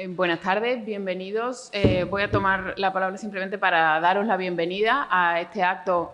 Buenas tardes, bienvenidos. Voy a tomar la palabra simplemente para daros la bienvenida a este acto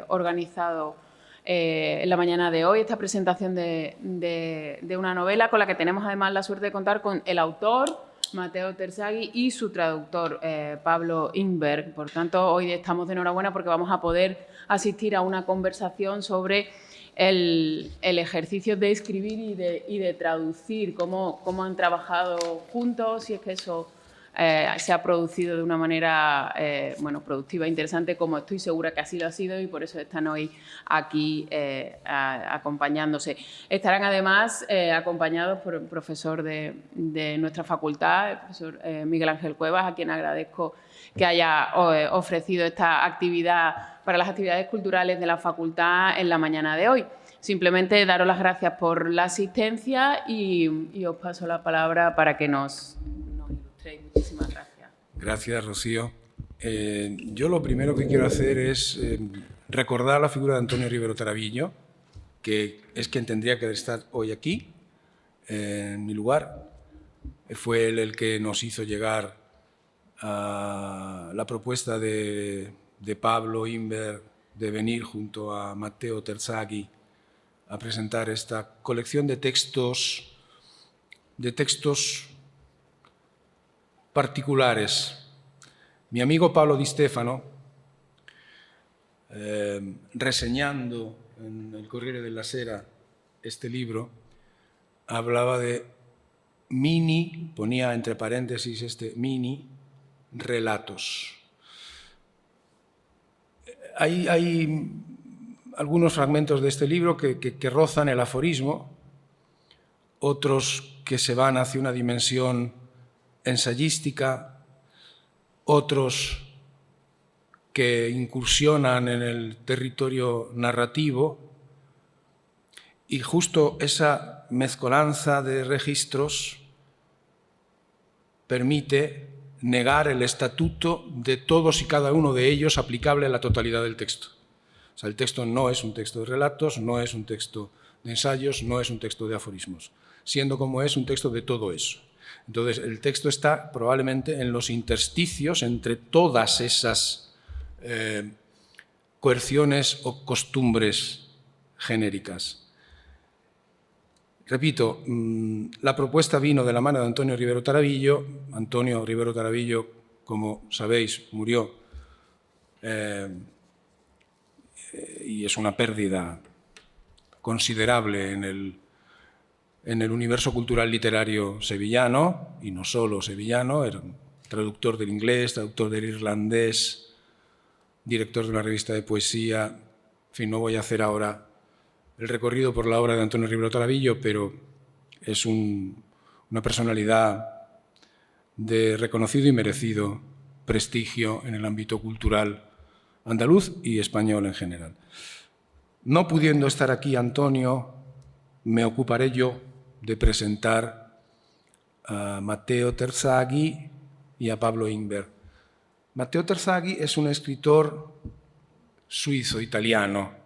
organizado en la mañana de hoy, esta presentación de una novela con la que tenemos además la suerte de contar con el autor, Matteo Terzaghi, y su traductor, Pablo Ingberg. Por tanto, hoy estamos de enhorabuena porque vamos a poder asistir a una conversación sobre el ejercicio de escribir y de traducir, cómo han trabajado juntos, si es que eso se ha producido de una manera productiva e interesante, como estoy segura que así lo ha sido, y por eso están hoy aquí acompañándose. Estarán además acompañados por un profesor de nuestra facultad, el profesor Miguel Ángel Cuevas, a quien agradezco que haya ofrecido esta actividad para las actividades culturales de la facultad en la mañana de hoy. Simplemente daros las gracias por la asistencia y os paso la palabra para que nos ilustréis. Muchísimas gracias. Gracias, Rocío. Yo lo primero que quiero hacer es recordar la figura de Antonio Rivero Taravillo, que es quien tendría que estar hoy aquí, en mi lugar. Fue él el que nos hizo llegar a la propuesta de Pablo Ingberg de venir junto a Matteo Terzaghi a presentar esta colección de textos particulares. Mi amigo Pablo Di Stefano, reseñando en el Corriere della Sera este libro, hablaba de ponía entre paréntesis mini relatos. Hay algunos fragmentos de este libro que rozan el aforismo, otros que se van hacia una dimensión ensayística, otros que incursionan en el territorio narrativo, y justo esa mezcolanza de registros permite negar el estatuto de todos y cada uno de ellos aplicable a la totalidad del texto. O sea, el texto no es un texto de relatos, no es un texto de ensayos, no es un texto de aforismos, siendo como es un texto de todo eso. Entonces, el texto está probablemente en los intersticios entre todas esas coerciones o costumbres genéricas. Repito, la propuesta vino de la mano de Antonio Rivero Taravillo. Antonio Rivero Taravillo, como sabéis, murió y es una pérdida considerable en el universo cultural literario sevillano, y no solo sevillano. Era traductor del inglés, traductor del irlandés, director de una revista de poesía. En fin, no voy a hacer ahora el recorrido por la obra de Antonio Rivero Taravillo, pero es una personalidad de reconocido y merecido prestigio en el ámbito cultural andaluz y español en general. No pudiendo estar aquí Antonio, me ocuparé yo de presentar a Matteo Terzaghi y a Pablo Ingberg. Matteo Terzaghi es un escritor suizo-italiano.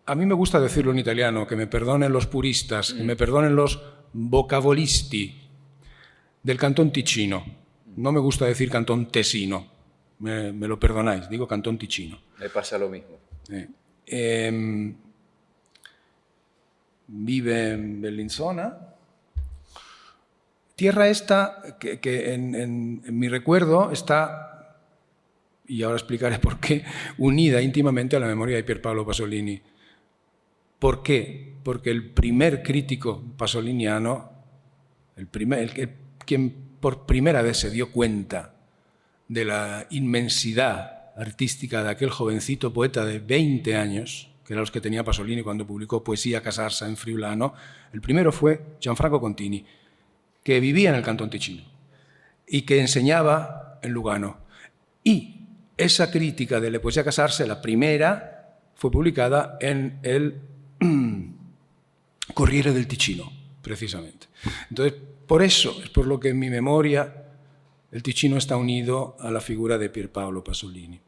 A mí me gusta decirlo en italiano, que me perdonen los puristas, que me perdonen los vocabolisti, del Cantón Ticino. No me gusta decir Cantón Tesino, me lo perdonáis, digo Cantón Ticino. Me pasa lo mismo. Vive en Bellinzona. Tierra esta que en mi recuerdo está, y ahora explicaré por qué, unida íntimamente a la memoria de Pier Paolo Pasolini. ¿Por qué? Porque el primer crítico pasoliniano, quien por primera vez se dio cuenta de la inmensidad artística de aquel jovencito poeta de 20 años, que eran los que tenía Pasolini cuando publicó Poesía Casarsa en Friulano, el primero fue Gianfranco Contini, que vivía en el Cantón Ticino y que enseñaba en Lugano. Y esa crítica de la Poesía Casarsa, la primera, fue publicada en el Corriere del Ticino, precisamente. Entonces, por eso es por lo que en mi memoria el Ticino está unido a la figura de Pier Paolo Pasolini.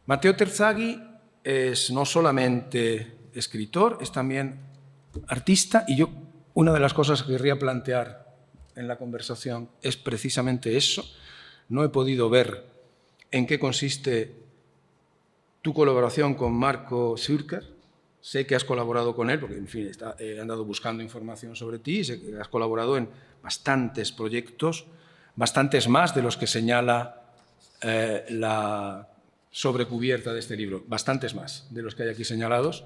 Matteo Terzaghi es no solamente escritor, es también artista, y yo una de las cosas que querría plantear en la conversación es precisamente eso. No he podido ver en qué consiste tu colaboración con Marco Zürcher. Sé que has colaborado con él, porque, en fin, he andado buscando información sobre ti, sé que has colaborado en bastantes proyectos, bastantes más de los que señala la sobrecubierta de este libro, bastantes más de los que hay aquí señalados,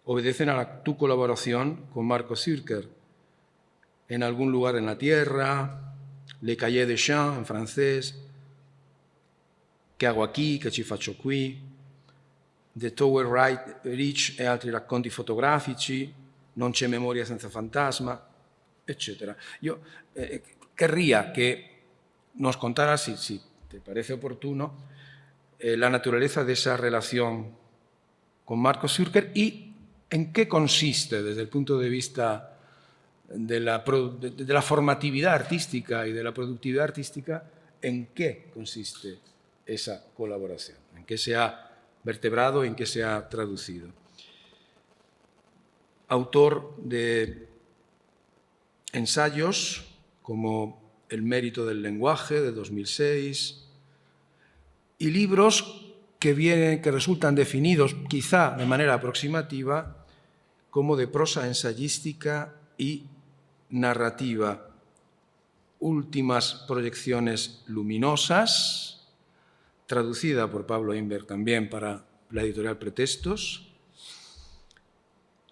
obedecen a tu colaboración con Marco Zürcher. En algún lugar en la tierra, Le Cahiers des Champs en francés, Che hago aquí, che ci faccio qui, The Tower Reach e altri racconti fotografici, Non c'è memoria senza fantasma, etc. Yo querría que nos contaras, si te parece oportuno, la naturaleza de esa relación con Marco Zürcher y en qué consiste, desde el punto de vista de la formatividad artística y de la productividad artística, en qué consiste esa colaboración, en qué se ha vertebrado, en qué se ha traducido. Autor de ensayos como El mérito del lenguaje, de 2006, y libros que resultan definidos, quizá de manera aproximativa, como de prosa ensayística y narrativa. Últimas proyecciones luminosas, traducida por Pablo Imbert también para la editorial Pretextos.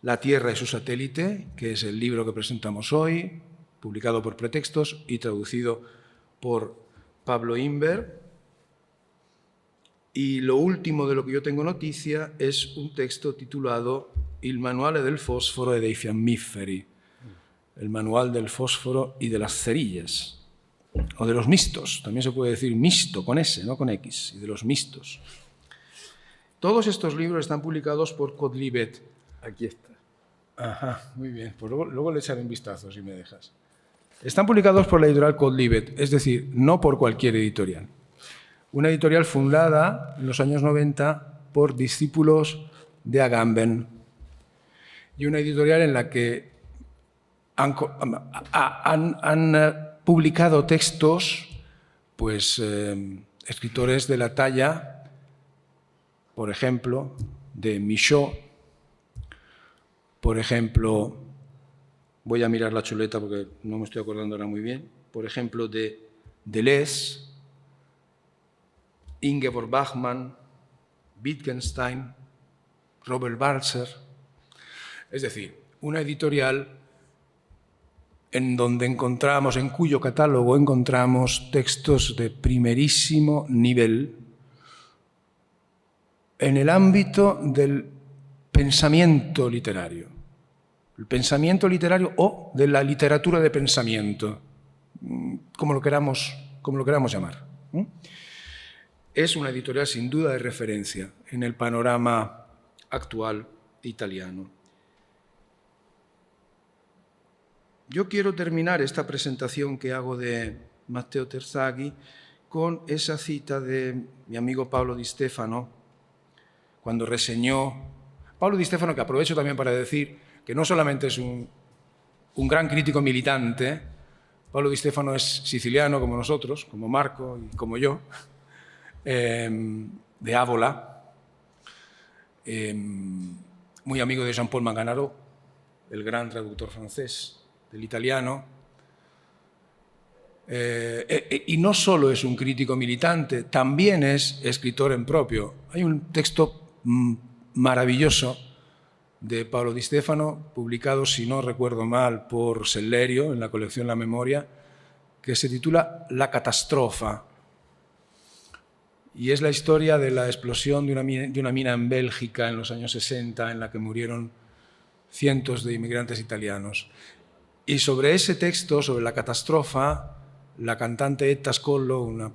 La Tierra y su satélite, que es el libro que presentamos hoy, publicado por Pretextos y traducido por Pablo Imbert. Y lo último de lo que yo tengo noticia es un texto titulado Il manuale del fosforo e dei fiammiferi, el manual del fósforo y de las cerillas, o de los mixtos, también se puede decir mixto con S, no con X, y de los mixtos. Todos estos libros están publicados por Quodlibet. Aquí está. Ajá, muy bien, pues luego le echaré un vistazo si me dejas. Están publicados por la editorial Quodlibet, es decir, no por cualquier editorial. Una editorial fundada en los años 90 por discípulos de Agamben, y una editorial en la que han publicado textos, pues, escritores de la talla, por ejemplo, de Michaud, por ejemplo, voy a mirar la chuleta porque no me estoy acordando ahora muy bien, por ejemplo, de Deleuze, Ingeborg Bachmann, Wittgenstein, Robert Balzer. Es decir, una editorial en cuyo catálogo encontramos textos de primerísimo nivel en el ámbito del pensamiento literario. El pensamiento literario o de la literatura de pensamiento, como lo queramos llamar. Es una editorial sin duda de referencia en el panorama actual italiano. Yo quiero terminar esta presentación que hago de Matteo Terzaghi con esa cita de mi amigo Paolo Di Stefano, cuando reseñó... Paolo Di Stefano, que aprovecho también para decir que no solamente es un gran crítico militante, Paolo Di Stefano es siciliano como nosotros, como Marco y como yo, de Ávola, muy amigo de Jean-Paul Manganaro, el gran traductor francés del italiano, y no solo es un crítico militante, también es escritor en propio. Hay un texto maravilloso de Paolo Di Stefano, publicado, si no recuerdo mal, por Sellerio, en la colección La Memoria, que se titula La Catastrofa, y es la historia de la explosión de una mina en Bélgica en los años 60, en la que murieron cientos de inmigrantes italianos. Y sobre ese texto, sobre la catastrofa, la cantante Etta Scollo,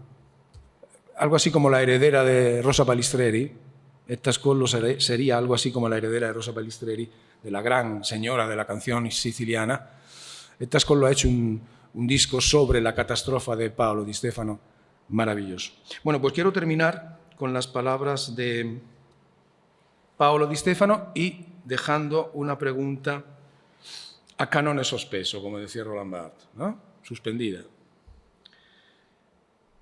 algo así como la heredera de Rosa Palistreri, Etta Scollo sería algo así como la heredera de Rosa Palistreri, de la gran señora de la canción siciliana. Etta Scollo ha hecho un disco sobre la catastrofa de Paolo Di Stefano, maravilloso. Bueno, pues quiero terminar con las palabras de Paolo Di Stefano y dejando una pregunta a canone sospeso, como decía Roland Barthes, ¿no? Suspendida.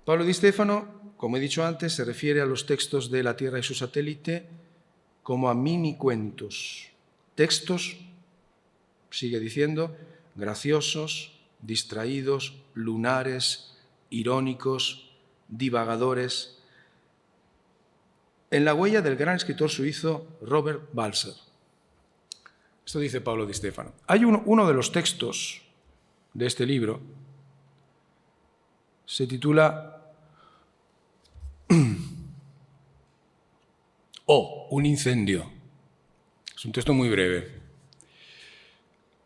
Pablo Di Stefano, como he dicho antes, se refiere a los textos de La Tierra y su satélite como a mini cuentos. Textos, sigue diciendo, graciosos, distraídos, lunares, irónicos, divagadores, en la huella del gran escritor suizo Robert Balzer. Esto dice Pablo Di Stefano. Hay uno de los textos de este libro, se titula un incendio. Es un texto muy breve.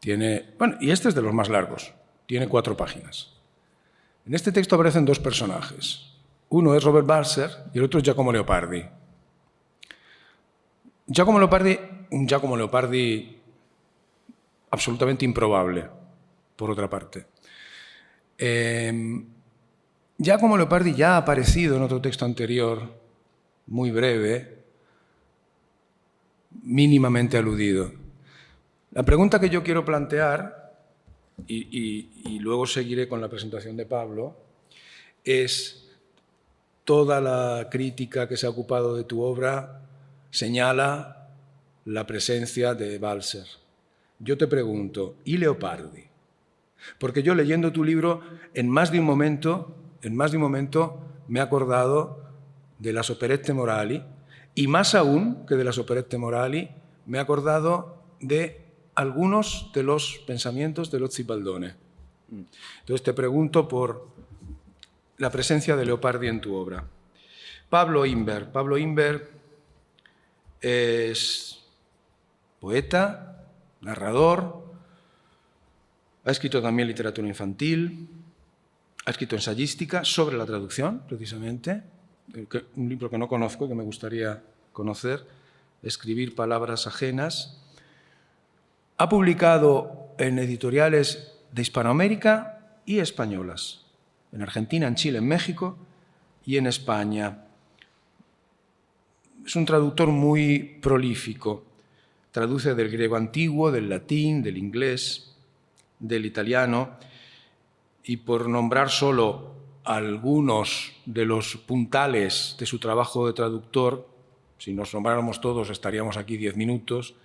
Y este es de los más largos. Tiene 4 páginas. En este texto aparecen 2 personajes. Uno es Robert Balzer y el otro es Giacomo Leopardi. Un Giacomo Leopardi absolutamente improbable, por otra parte. Giacomo Leopardi ya ha aparecido en otro texto anterior, muy breve, mínimamente aludido. La pregunta que yo quiero plantear, y luego seguiré con la presentación de Pablo, es: toda la crítica que se ha ocupado de tu obra señala la presencia de Balzer. Yo te pregunto, ¿y Leopardi? Porque yo, leyendo tu libro, en más de un momento me he acordado de las operette morali, y más aún que de las operette morali, me he acordado de algunos de los pensamientos de Lozzi Baldone. Entonces te pregunto por la presencia de Leopardi en tu obra. Pablo Imbert es poeta, narrador, ha escrito también literatura infantil, ha escrito ensayística sobre la traducción, precisamente, un libro que no conozco, que me gustaría conocer, Escribir palabras ajenas. Ha publicado en editoriales de Hispanoamérica y españolas, en Argentina, en Chile, en México y en España. Es un traductor muy prolífico. Traduce del griego antiguo, del latín, del inglés, del italiano, y por nombrar solo algunos de los puntales de su trabajo de traductor, si nos nombráramos todos estaríamos aquí 10 minutos,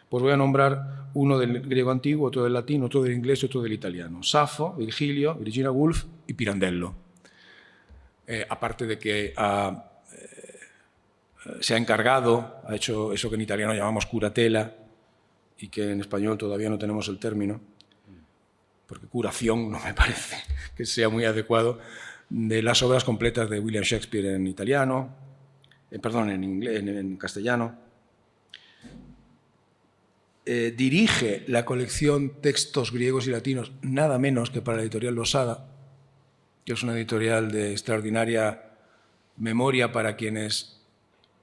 pues voy a nombrar uno del griego antiguo, otro del latín, otro del inglés y otro del italiano. Safo, Virgilio, Virginia Woolf y Pirandello. Aparte de que se ha encargado, ha hecho eso que en italiano llamamos curatela y que en español todavía no tenemos el término, porque curación no me parece que sea muy adecuado, de las obras completas de William Shakespeare en italiano, en castellano. Dirige la colección Textos griegos y latinos, nada menos que para la editorial Losada, que es una editorial de extraordinaria memoria para quienes...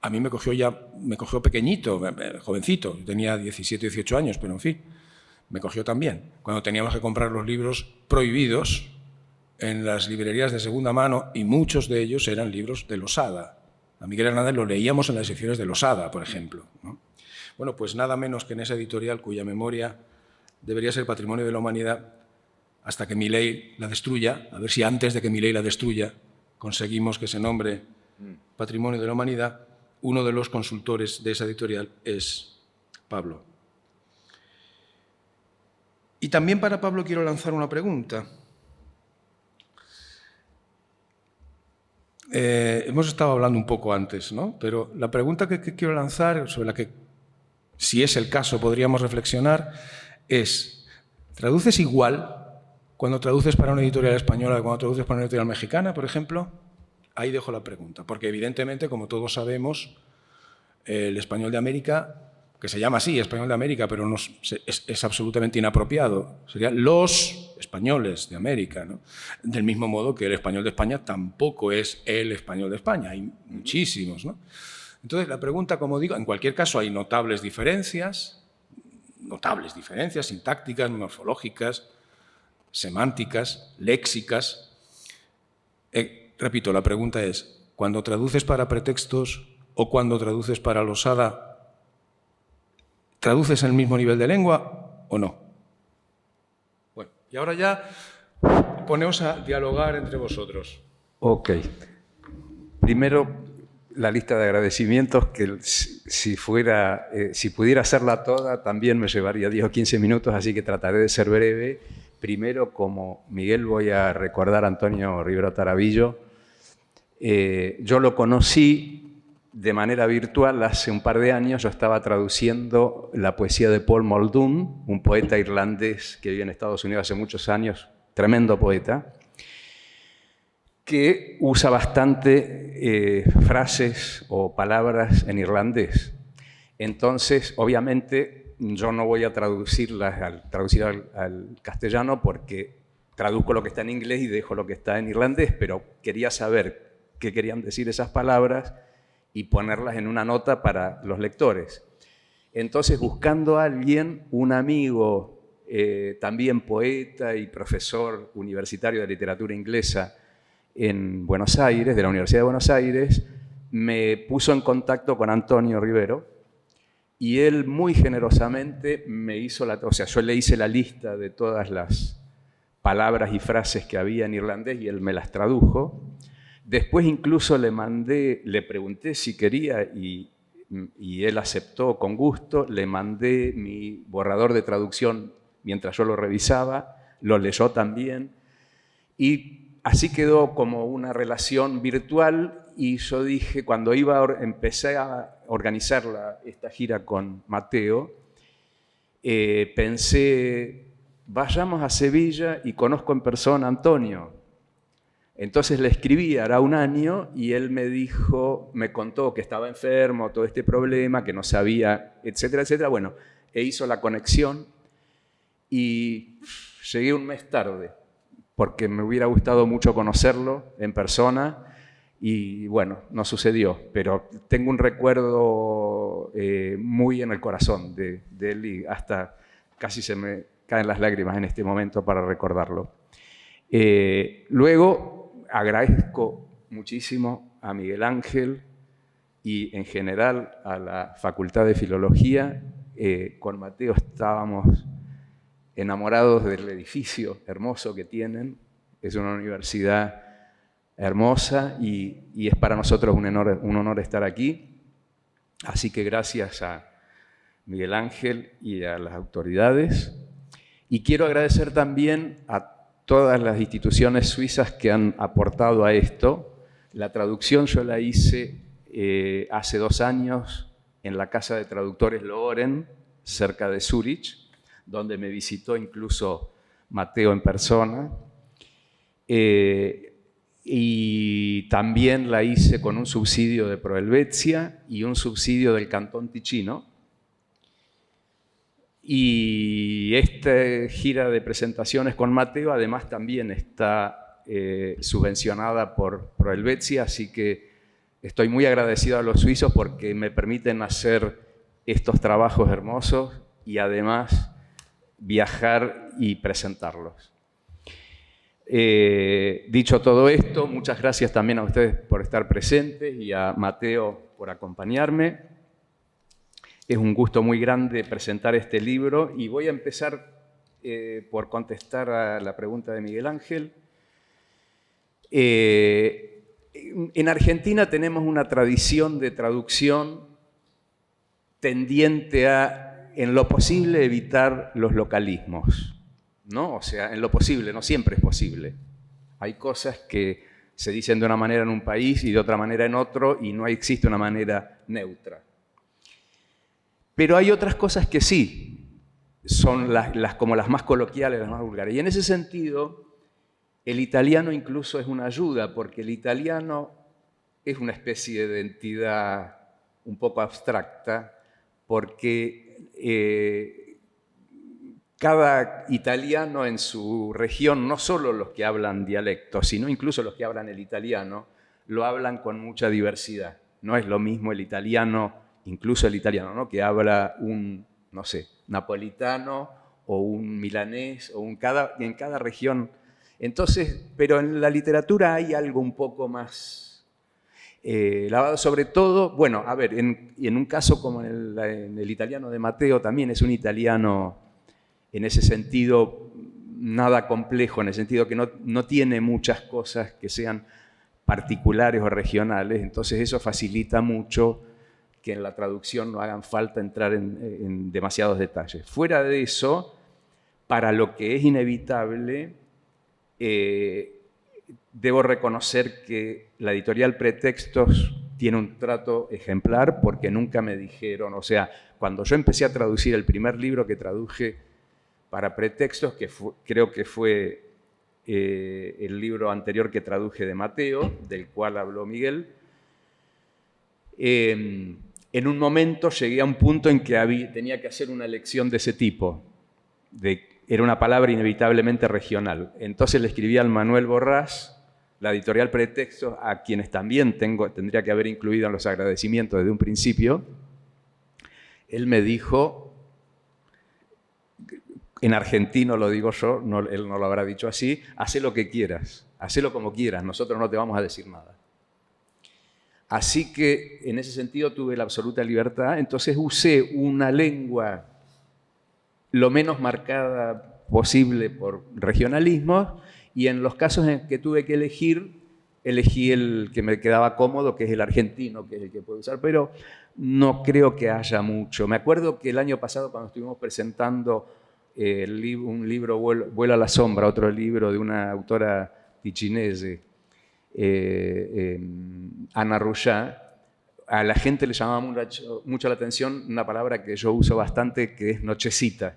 A mí me cogió pequeñito, jovencito, tenía 17, 18 años, pero en fin, me cogió también, cuando teníamos que comprar los libros prohibidos en las librerías de segunda mano, y muchos de ellos eran libros de Losada. A Miguel Hernández lo leíamos en las secciones de Losada, por ejemplo, ¿no? Bueno, pues nada menos que en esa editorial cuya memoria debería ser patrimonio de la humanidad hasta que Milei la destruya, a ver si antes de que Milei la destruya conseguimos que se nombre patrimonio de la humanidad. Uno de los consultores de esa editorial es Pablo. Y también para Pablo quiero lanzar una pregunta. Hemos estado hablando un poco antes, ¿no? Pero la pregunta que quiero lanzar, sobre la que, si es el caso, podríamos reflexionar, es: ¿traduces igual cuando traduces para una editorial española que cuando traduces para una editorial mexicana, por ejemplo? Ahí dejo la pregunta, porque evidentemente, como todos sabemos, el español de América, que se llama así, español de América, pero es absolutamente inapropiado. Serían los españoles de América, ¿no? Del mismo modo que el español de España tampoco es el español de España, hay muchísimos, ¿no? Entonces, la pregunta, como digo, en cualquier caso hay notables diferencias sintácticas, morfológicas, semánticas, léxicas. Repito, la pregunta es: cuando traduces para pretextos o cuando traduces para Losada, ¿traduces en el mismo nivel de lengua o no? Y ahora ya poneos a dialogar entre vosotros. Ok. Primero, la lista de agradecimientos, que si pudiera hacerla toda, también me llevaría 10 o 15 minutos, así que trataré de ser breve. Primero, como Miguel, voy a recordar a Antonio Rivero Tarabillo. Yo lo conocí de manera virtual hace un par de años. Yo estaba traduciendo la poesía de Paul Muldoon, un poeta irlandés que vive en Estados Unidos hace muchos años, tremendo poeta, que usa bastante frases o palabras en irlandés. Entonces, obviamente, yo no voy a traducir al castellano porque traduzco lo que está en inglés y dejo lo que está en irlandés, pero quería saber qué querían decir esas palabras y ponerlas en una nota para los lectores. Entonces, buscando a alguien, un amigo, también poeta y profesor universitario de literatura inglesa en Buenos Aires, de la Universidad de Buenos Aires, me puso en contacto con Antonio Rivero y él muy generosamente me hizo yo le hice la lista de todas las palabras y frases que había en irlandés y él me las tradujo. Después incluso le pregunté si quería y él aceptó con gusto. Le mandé mi borrador de traducción mientras yo lo revisaba, lo leyó también y así quedó como una relación virtual. Y yo dije, cuando empecé a organizar esta gira con Mateo, pensé, vayamos a Sevilla y conozco en persona a Antonio. Entonces le escribí, hará un año, y él me contó que estaba enfermo, todo este problema, que no sabía, etcétera, etcétera. Bueno, hizo la conexión y llegué un mes tarde, porque me hubiera gustado mucho conocerlo en persona y bueno, no sucedió, pero tengo un recuerdo muy en el corazón de él y hasta casi se me caen las lágrimas en este momento para recordarlo. Luego agradezco muchísimo a Miguel Ángel y en general a la Facultad de Filología. Con Mateo estábamos enamorados del edificio hermoso que tienen. Es una universidad hermosa y es para nosotros un honor estar aquí. Así que gracias a Miguel Ángel y a las autoridades. Y quiero agradecer también a todas las instituciones suizas que han aportado a esto. La traducción yo la hice hace 2 años en la Casa de Traductores Loren, cerca de Zúrich, donde me visitó incluso Mateo en persona. Y también la hice con un subsidio de Pro Helvetia y un subsidio del Cantón Ticino. Y esta gira de presentaciones con Mateo además también está subvencionada por Pro Helvetia, así que estoy muy agradecido a los suizos porque me permiten hacer estos trabajos hermosos y además viajar y presentarlos. Dicho todo esto, muchas gracias también a ustedes por estar presentes y a Mateo por acompañarme. Es un gusto muy grande presentar este libro y voy a empezar por contestar a la pregunta de Miguel Ángel. En Argentina tenemos una tradición de traducción tendiente a, en lo posible, evitar los localismos, ¿no? O sea, en lo posible, no siempre es posible. Hay cosas que se dicen de una manera en un país y de otra manera en otro y no existe una manera neutra. Pero hay otras cosas que sí, son como las más coloquiales, las más vulgares. Y en ese sentido, el italiano incluso es una ayuda, porque el italiano es una especie de entidad un poco abstracta, porque cada italiano en su región, no solo los que hablan dialectos, sino incluso los que hablan el italiano, lo hablan con mucha diversidad. No es lo mismo el italiano, incluso el italiano, ¿no?, que habla un, no sé, napolitano o un milanés, o en cada región. Entonces, pero en la literatura hay algo un poco más lavado, sobre todo, bueno, a ver, en un caso como en el italiano de Mateo, también es un italiano en ese sentido nada complejo, en el sentido que no tiene muchas cosas que sean particulares o regionales, entonces eso facilita mucho que en la traducción no hagan falta entrar en demasiados detalles. Fuera de eso, para lo que es inevitable, debo reconocer que la editorial Pretextos tiene un trato ejemplar porque nunca me dijeron, o sea, cuando yo empecé a traducir el primer libro que traduje para Pretextos, que creo que fue el libro anterior que traduje de Mateo, del cual habló Miguel, en un momento llegué a un punto en que tenía que hacer una elección de ese tipo, era una palabra inevitablemente regional. Entonces le escribí al Manuel Borrás, la editorial Pretextos, a quienes también tendría que haber incluido en los agradecimientos desde un principio. Él me dijo, en argentino lo digo yo, él no lo habrá dicho así, hacé lo que quieras, hacelo como quieras, nosotros no te vamos a decir nada. Así que en ese sentido tuve la absoluta libertad, entonces usé una lengua lo menos marcada posible por regionalismos, y en los casos en que tuve que elegí el que me quedaba cómodo, que es el argentino, que es el que puedo usar, pero no creo que haya mucho. Me acuerdo que el año pasado, cuando estuvimos presentando un libro, Vuelo a la sombra, otro libro de una autora ticinese, Ana Rullá, a la gente le llamaba mucho la atención una palabra que yo uso bastante, que es nochecita.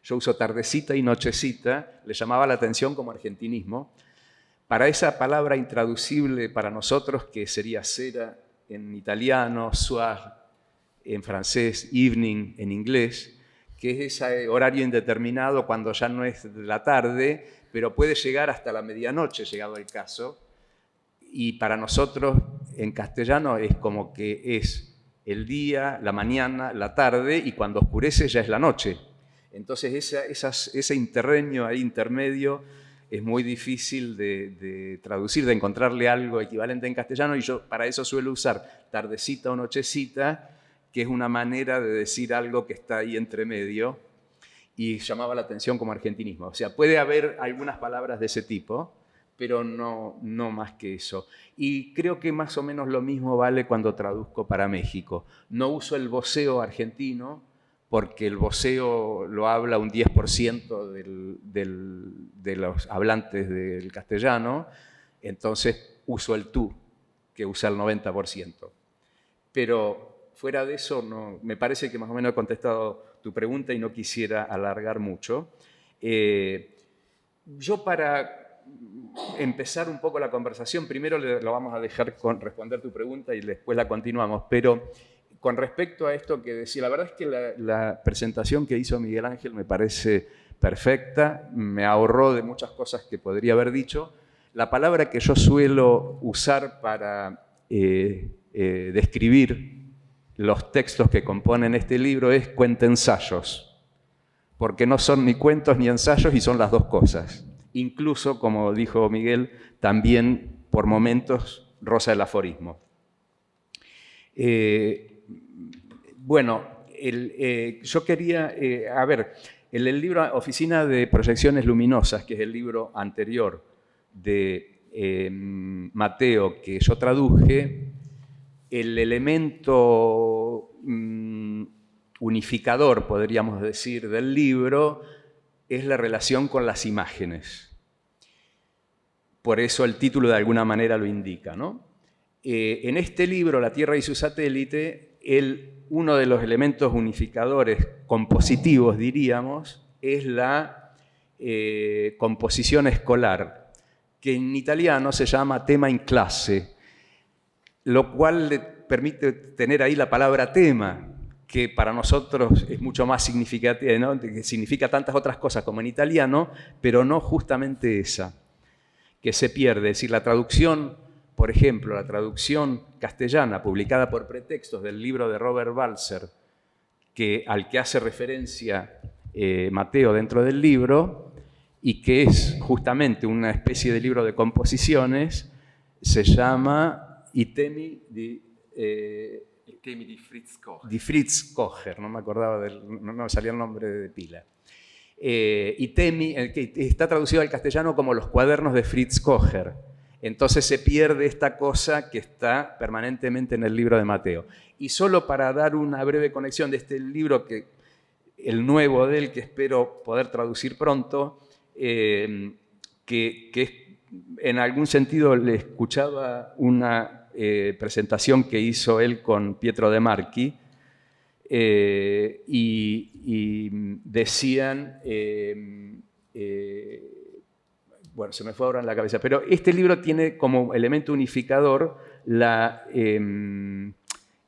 Yo uso tardecita y nochecita, le llamaba la atención como argentinismo. Para esa palabra intraducible para nosotros, que sería sera en italiano, soir en francés, evening en inglés, que es ese horario indeterminado cuando ya no es de la tarde, pero puede llegar hasta la medianoche, llegado el caso. Y para nosotros, en castellano, es como que es el día, la mañana, la tarde, y cuando oscurece ya es la noche. Entonces, ese interreño ahí intermedio es muy difícil de traducir, de encontrarle algo equivalente en castellano, y yo para eso suelo usar tardecita o nochecita, que es una manera de decir algo que está ahí entre medio, y llamaba la atención como argentinismo. O sea, puede haber algunas palabras de ese tipo, pero no más que eso. Y creo que más o menos lo mismo vale cuando traduzco para México. No uso el voceo argentino, porque el voceo lo habla un 10% de los hablantes del castellano, entonces uso el tú, que usa el 90%. Pero fuera de eso, no, me parece que más o menos he contestado tu pregunta y no quisiera alargar mucho. Yo, para empezar un poco la conversación, primero lo vamos a dejar responder tu pregunta y después la continuamos, pero con respecto a esto que decía, la verdad es que la presentación que hizo Miguel Ángel me parece perfecta, me ahorró de muchas cosas que podría haber dicho. La palabra que yo suelo usar para describir los textos que componen este libro es cuentensayos, porque no son ni cuentos ni ensayos y son las dos cosas. Incluso, como dijo Miguel, también por momentos roza el aforismo. Bueno, yo quería, en el libro Oficina de Proyecciones Luminosas, que es el libro anterior de Mateo que yo traduje, el elemento unificador, podríamos decir, del libro es la relación con las imágenes. Por eso el título de alguna manera lo indica, ¿no? En este libro, La Tierra y su satélite, uno de los elementos unificadores compositivos, diríamos, es la composición escolar, que en italiano se llama tema in classe, lo cual le permite tener ahí la palabra tema, que para nosotros es mucho más significativa, ¿no? Que significa tantas otras cosas como en italiano, pero no justamente esa, que se pierde. Es decir, la traducción, por ejemplo, la traducción castellana publicada por Pretextos del libro de Robert Balzer, al que hace referencia Mateo dentro del libro, y que es justamente una especie de libro de composiciones, se llama I temi di Fritz Kocher, no me acordaba, no me salía el nombre de pila. y Temi, que está traducido al castellano como Los cuadernos de Fritz Kocher. Entonces se pierde esta cosa que está permanentemente en el libro de Mateo. Y solo para dar una breve conexión de este libro, el nuevo de él, que espero poder traducir pronto, que en algún sentido le escuchaba una presentación que hizo él con Pietro De Marchi, y decían, bueno, se me fue ahora en la cabeza, pero este libro tiene como elemento unificador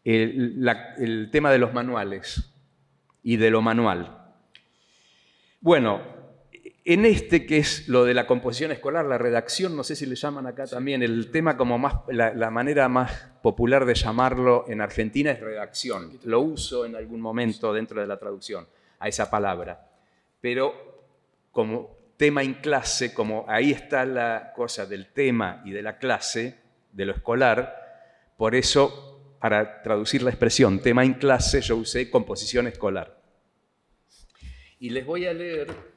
el tema de los manuales y de lo manual. Bueno, en este que es lo de la composición escolar, la redacción, no sé si le llaman acá también, el tema como más, la manera más popular de llamarlo en Argentina es redacción. Lo uso en algún momento dentro de la traducción a esa palabra. Pero como tema en clase, como ahí está la cosa del tema y de la clase, de lo escolar, por eso, para traducir la expresión tema en clase, yo usé composición escolar. Y les voy a leer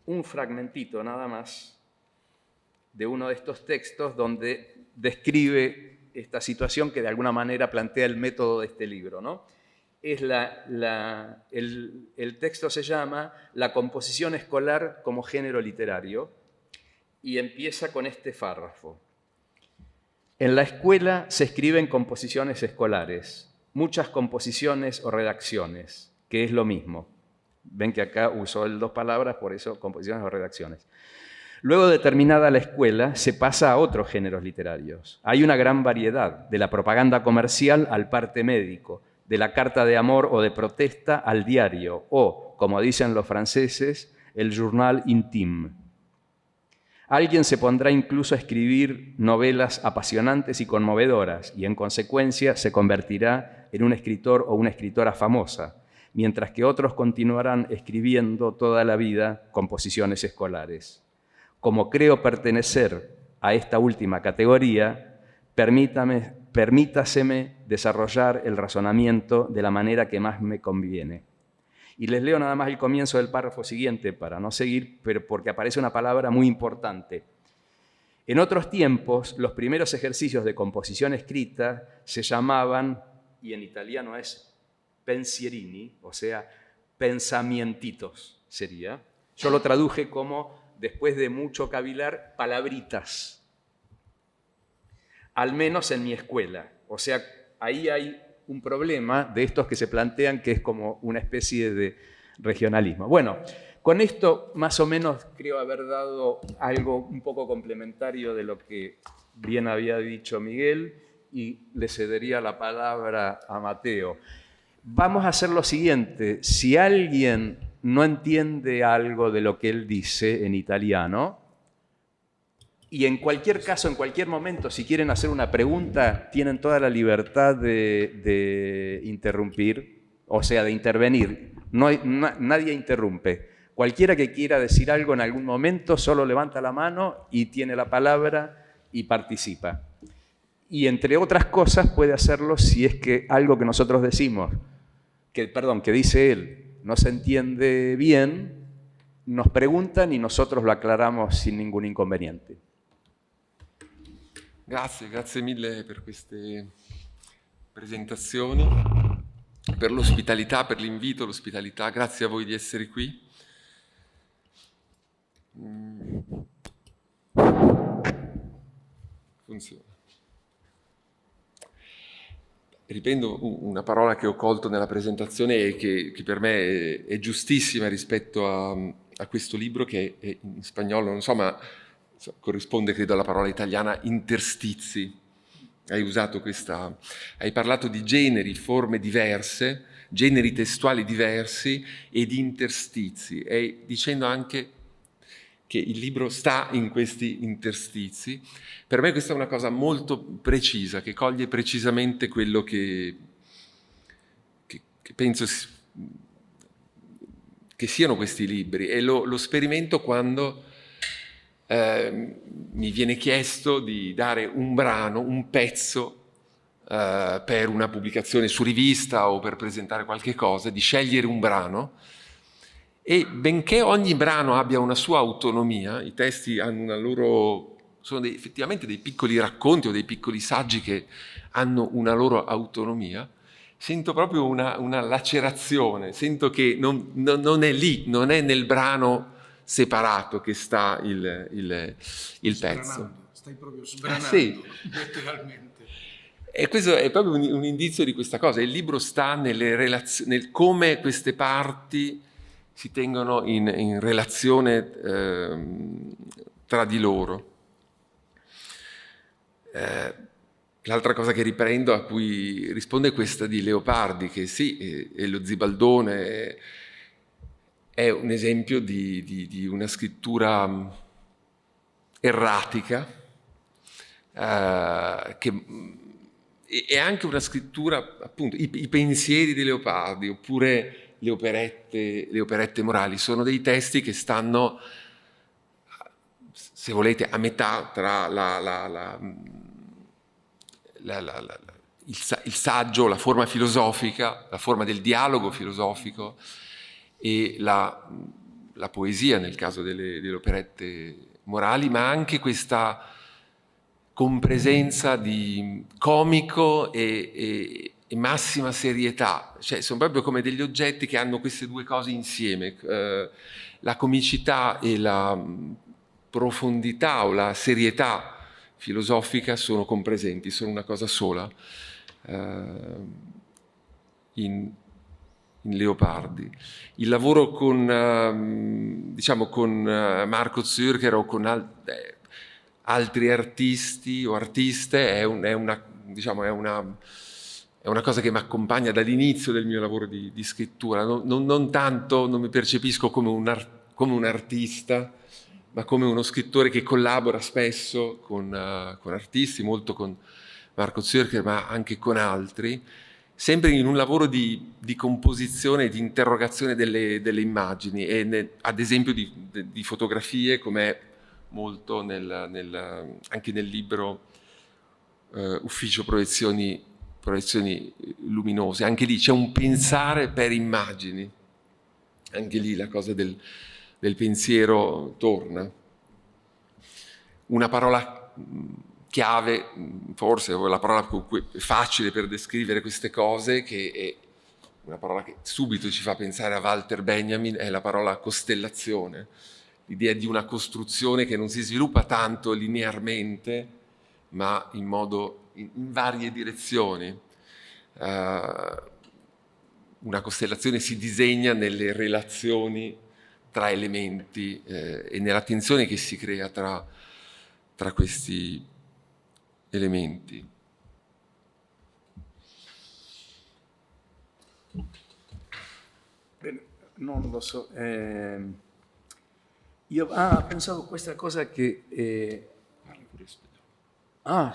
un fragmentito nada más de uno de estos textos donde describe esta situación que de alguna manera plantea el método de este libro, ¿no? El texto se llama La composición escolar como género literario y empieza con este párrafo. En la escuela se escriben composiciones escolares, muchas composiciones o redacciones, que es lo mismo. Ven que acá usó el dos palabras, por eso composiciones o redacciones. Luego de terminada la escuela, se pasa a otros géneros literarios. Hay una gran variedad, de la propaganda comercial al parte médico, de la carta de amor o de protesta al diario, o, como dicen los franceses, el journal intime. Alguien se pondrá incluso a escribir novelas apasionantes y conmovedoras, y en consecuencia se convertirá en un escritor o una escritora famosa, mientras que otros continuarán escribiendo toda la vida composiciones escolares. Como creo pertenecer a esta última categoría, permítaseme desarrollar el razonamiento de la manera que más me conviene. Y les leo nada más el comienzo del párrafo siguiente para no seguir, pero porque aparece una palabra muy importante. En otros tiempos, los primeros ejercicios de composición escrita se llamaban, y en italiano es pensierini, o sea, pensamientitos sería. Yo lo traduje como, después de mucho cavilar, palabritas. Al menos en mi escuela. O sea, ahí hay un problema de estos que se plantean que es como una especie de regionalismo. Bueno, con esto más o menos creo haber dado algo un poco complementario de lo que bien había dicho Miguel y le cedería la palabra a Mateo. Vamos a hacer lo siguiente, si alguien no entiende algo de lo que él dice en italiano, y en cualquier caso, en cualquier momento, si quieren hacer una pregunta, tienen toda la libertad de interrumpir, o sea, de intervenir. Nadie interrumpe. Cualquiera que quiera decir algo en algún momento, solo levanta la mano y tiene la palabra y participa. Y entre otras cosas puede hacerlo si es que algo que nosotros decimos, que dice él, no se entiende bien, nos preguntan y nosotros lo aclaramos sin ningún inconveniente. Grazie mille per queste presentazioni, per l'ospitalità, per l'invito, l'ospitalità. Grazie a voi di essere qui. Funziona. Riprendo una parola che ho colto nella presentazione e che per me è giustissima rispetto a questo libro, che è in spagnolo, non so, ma corrisponde credo alla parola italiana interstizi. Hai usato questa, hai parlato di generi, forme diverse, generi testuali diversi e di interstizi, e dicendo anche che il libro sta in questi interstizi. Per me questa è una cosa molto precisa, che coglie precisamente quello che penso che siano questi libri, e lo sperimento quando mi viene chiesto di dare un brano, un pezzo per una pubblicazione su rivista o per presentare qualche cosa, di scegliere un brano E benché ogni brano abbia una sua autonomia, i testi hanno una loro... sono effettivamente dei piccoli racconti o dei piccoli saggi che hanno una loro autonomia, sento proprio una lacerazione, sento che non è lì, non è nel brano separato che sta il pezzo. Stai proprio sbranando, Sì. letteralmente. E questo è proprio un indizio di questa cosa. Il libro sta nel come queste parti si tengono in relazione tra di loro. L'altra cosa che riprendo, a cui risponde, è questa di Leopardi, che sì, è lo Zibaldone, è un esempio di una scrittura erratica, che è anche una scrittura, appunto, i pensieri di Leopardi, oppure le operette morali, sono dei testi che stanno, se volete, a metà tra il saggio, la forma filosofica, la forma del dialogo filosofico e la poesia, nel caso delle operette morali, ma anche questa compresenza di comico e massima serietà. Cioè, sono proprio come degli oggetti che hanno queste due cose insieme, la comicità e la profondità o la serietà filosofica sono compresenti, sono una cosa sola in Leopardi. Il lavoro con Marco Zürcher o con altri artisti o artiste è una cosa che mi accompagna dall'inizio del mio lavoro di scrittura. Non tanto, non mi percepisco come un artista, ma come uno scrittore che collabora spesso con artisti, molto con Marco Zürcher, ma anche con altri, sempre in un lavoro di composizione e di interrogazione delle immagini, e ad esempio di fotografie, come molto anche nel libro Ufficio Proiezioni Luminose. Anche lì c'è un pensare per immagini, anche lì la cosa del pensiero torna. Una parola chiave, forse la parola con cui è facile per descrivere queste cose, che è una parola che subito ci fa pensare a Walter Benjamin, è la parola costellazione. L'idea di una costruzione che non si sviluppa tanto linearmente, ma in varie direzioni. Una costellazione si disegna nelle relazioni tra elementi e nella tensione che si crea tra questi elementi. Bene, non lo so. Io pensavo questa cosa che...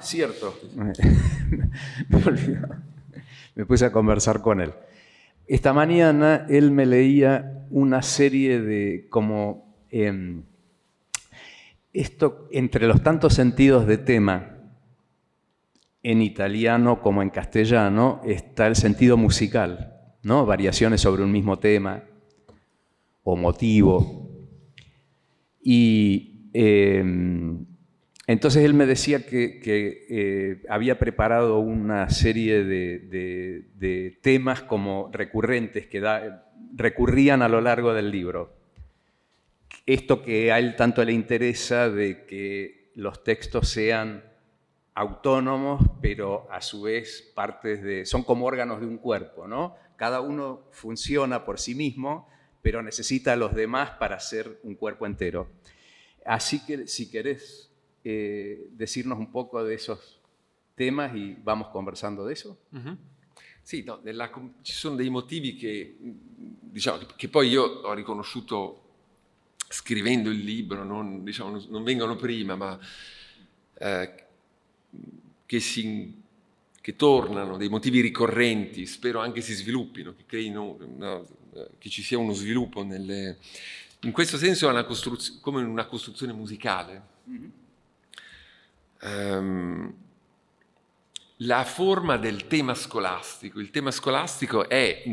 cierto. Me olvidé. Me puse a conversar con él. Esta mañana él me leía una serie de esto, entre los tantos sentidos de tema, en italiano como en castellano, está el sentido musical, ¿no? Variaciones sobre un mismo tema o motivo. Y entonces él me decía que había preparado una serie de temas como recurrentes que recurrían a lo largo del libro. Esto que a él tanto le interesa de que los textos sean autónomos, pero a su vez son como órganos de un cuerpo, ¿no? Cada uno funciona por sí mismo, pero necesita a los demás para ser un cuerpo entero. Así que si querés decirnos un poco de esos temas y vamos conversando de eso. Mm-hmm. Sì, no, ci sono dei motivi che poi io ho riconosciuto scrivendo il libro, non vengono prima, ma che tornano, dei motivi ricorrenti, spero anche si sviluppino, che creino, che ci sia uno sviluppo in questo senso è come una costruzione musicale. Mm-hmm. La forma del tema scolastico. Il tema scolastico è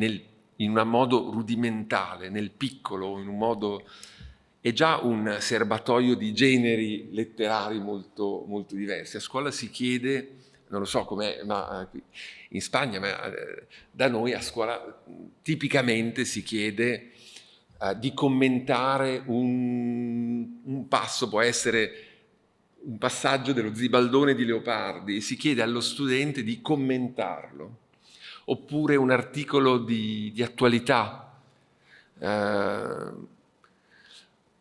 in un modo rudimentale, nel piccolo, in un modo... è già un serbatoio di generi letterari molto, molto diversi. A scuola si chiede, non lo so com'è, ma in Spagna, ma da noi a scuola tipicamente si chiede di commentare un passo, può essere un passaggio dello Zibaldone di Leopardi, e si chiede allo studente di commentarlo, oppure un articolo di attualità,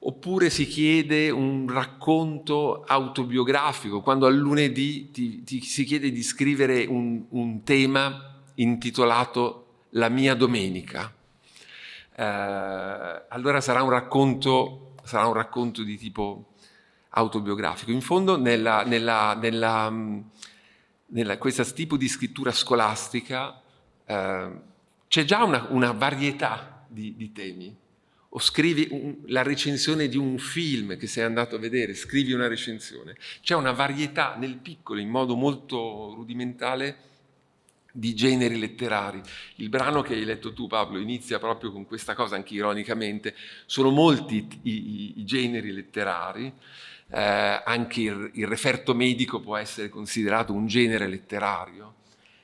oppure si chiede un racconto autobiografico, quando al lunedì ti si chiede di scrivere un tema intitolato La mia domenica. Allora sarà un racconto di tipo autobiografico. In fondo nella questo tipo di scrittura scolastica c'è già una varietà di temi. O scrivi la recensione di un film che sei andato a vedere, scrivi una recensione. C'è una varietà nel piccolo, in modo molto rudimentale, di generi letterari. Il brano che hai letto tu, Pablo, inizia proprio con questa cosa, anche ironicamente. Sono molti i generi letterari, anche il referto medico può essere considerato un genere letterario.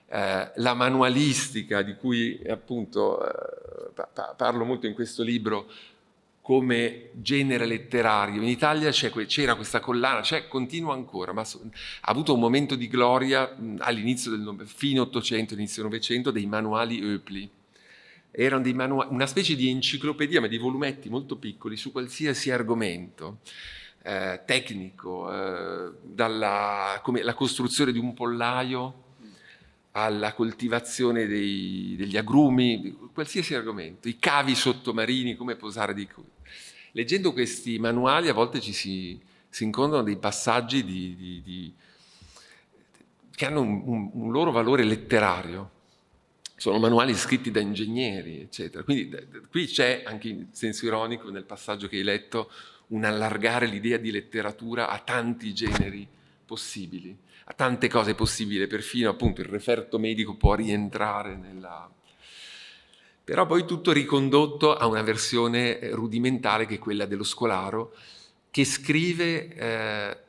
La manualistica, di cui appunto parlo molto in questo libro come genere letterario. In Italia c'era questa collana, continua ancora, ma ha avuto un momento di gloria all'inizio fine 800, inizio 900, dei manuali Hoepli. Erano dei manuali, una specie di enciclopedia, ma di volumetti molto piccoli su qualsiasi argomento tecnico, come la costruzione di un pollaio alla coltivazione degli agrumi, qualsiasi argomento, i cavi sottomarini, come posare dei cavi. Leggendo questi manuali a volte si incontrano dei passaggi che hanno un loro valore letterario. Sono manuali scritti da ingegneri, eccetera. Quindi qui c'è, anche in senso ironico, nel passaggio che hai letto, un allargare l'idea di letteratura a tanti generi possibili, a tante cose possibili, perfino appunto il referto medico può rientrare nella... Però poi tutto ricondotto a una versione rudimentale che è quella dello scolaro, che scrive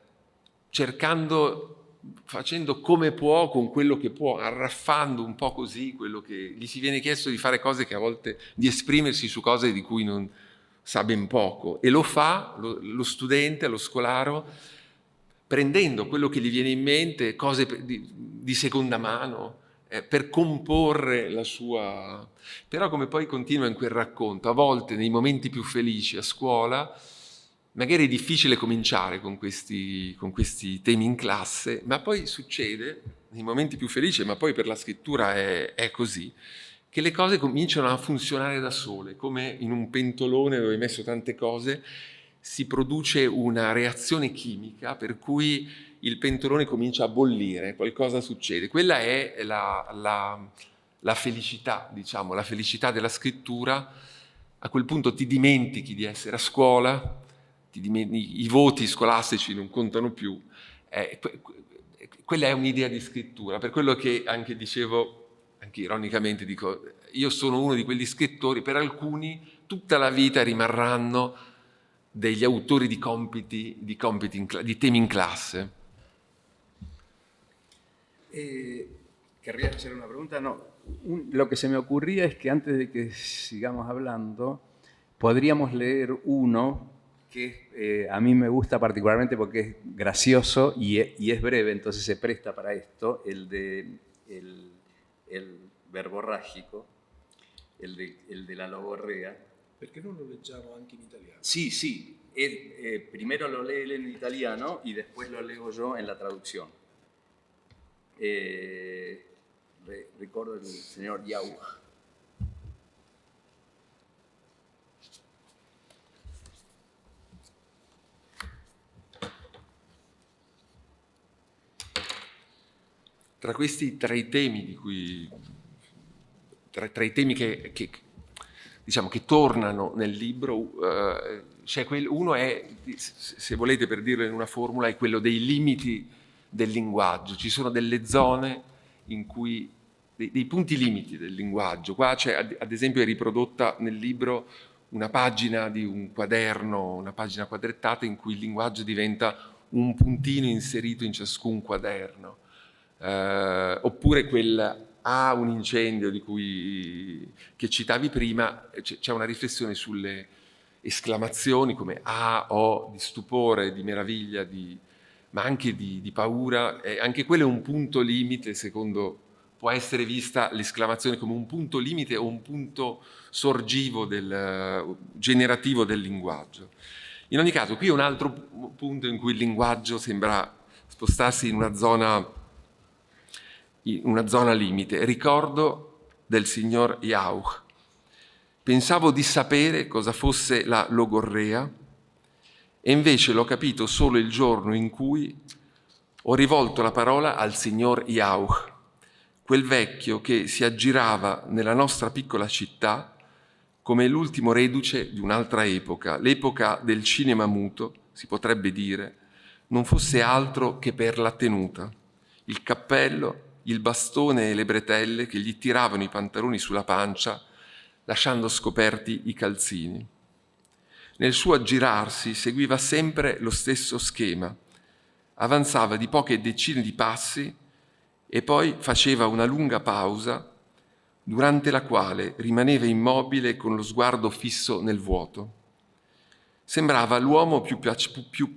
facendo come può, con quello che può, arraffando un po' così quello che gli si viene chiesto di fare, cose che a volte, di esprimersi su cose di cui non sa ben poco, e lo fa lo studente, lo scolaro, prendendo quello che gli viene in mente, cose di seconda mano, per comporre la sua... Però come poi continua in quel racconto, a volte nei momenti più felici a scuola, magari è difficile cominciare con questi temi in classe, ma poi succede, nei momenti più felici, ma poi per la scrittura è così, che le cose cominciano a funzionare da sole, come in un pentolone dove hai messo tante cose, si produce una reazione chimica per cui il pentolone comincia a bollire, qualcosa succede. Quella è la felicità, diciamo, la felicità della scrittura. A quel punto ti dimentichi di essere a scuola, i voti scolastici non contano più. Quella è un'idea di scrittura, per quello che anche dicevo, anche ironicamente dico, io sono uno di quegli scrittori, per alcuni tutta la vita rimarranno degli autori di temi in clase. Querría hacer una pregunta. No, lo que se me ocurría es que antes de que sigamos hablando, podríamos leer uno que a mí me gusta particularmente porque es gracioso y es breve, entonces se presta para esto, el verborrágico, el de la logorrea. Perché non lo leggiamo anche in italiano? Sí, sí. Primero lo lee él en italiano y después lo leo yo en la traducción. Recuerdo el señor Yau. Tra i temi diciamo che tornano nel libro, c'è uno è, se volete per dirlo in una formula, è quello dei limiti del linguaggio. Ci sono delle zone in cui dei punti limiti del linguaggio. Qua c'è, ad esempio, è riprodotta nel libro una pagina di un quaderno, una pagina quadrettata in cui il linguaggio diventa un puntino inserito in ciascun quaderno. Oppure quel un incendio che citavi prima, c'è una riflessione sulle esclamazioni come o, di stupore, di meraviglia, ma anche di paura. Anche quello è un punto limite, secondo, può essere vista l'esclamazione come un punto limite o un punto sorgivo generativo del linguaggio. In ogni caso, qui è un altro punto in cui il linguaggio sembra spostarsi in una zona limite. Ricordo del signor Jauch. Pensavo di sapere cosa fosse la logorrea e invece l'ho capito solo il giorno in cui ho rivolto la parola al signor Jauch, quel vecchio che si aggirava nella nostra piccola città come l'ultimo reduce di un'altra epoca, l'epoca del cinema muto, si potrebbe dire, non fosse altro che per la tenuta, il cappello, il bastone e le bretelle che gli tiravano i pantaloni sulla pancia, lasciando scoperti i calzini. Nel suo aggirarsi seguiva sempre lo stesso schema. Avanzava di poche decine di passi e poi faceva una lunga pausa, durante la quale rimaneva immobile con lo sguardo fisso nel vuoto. Sembrava l'uomo più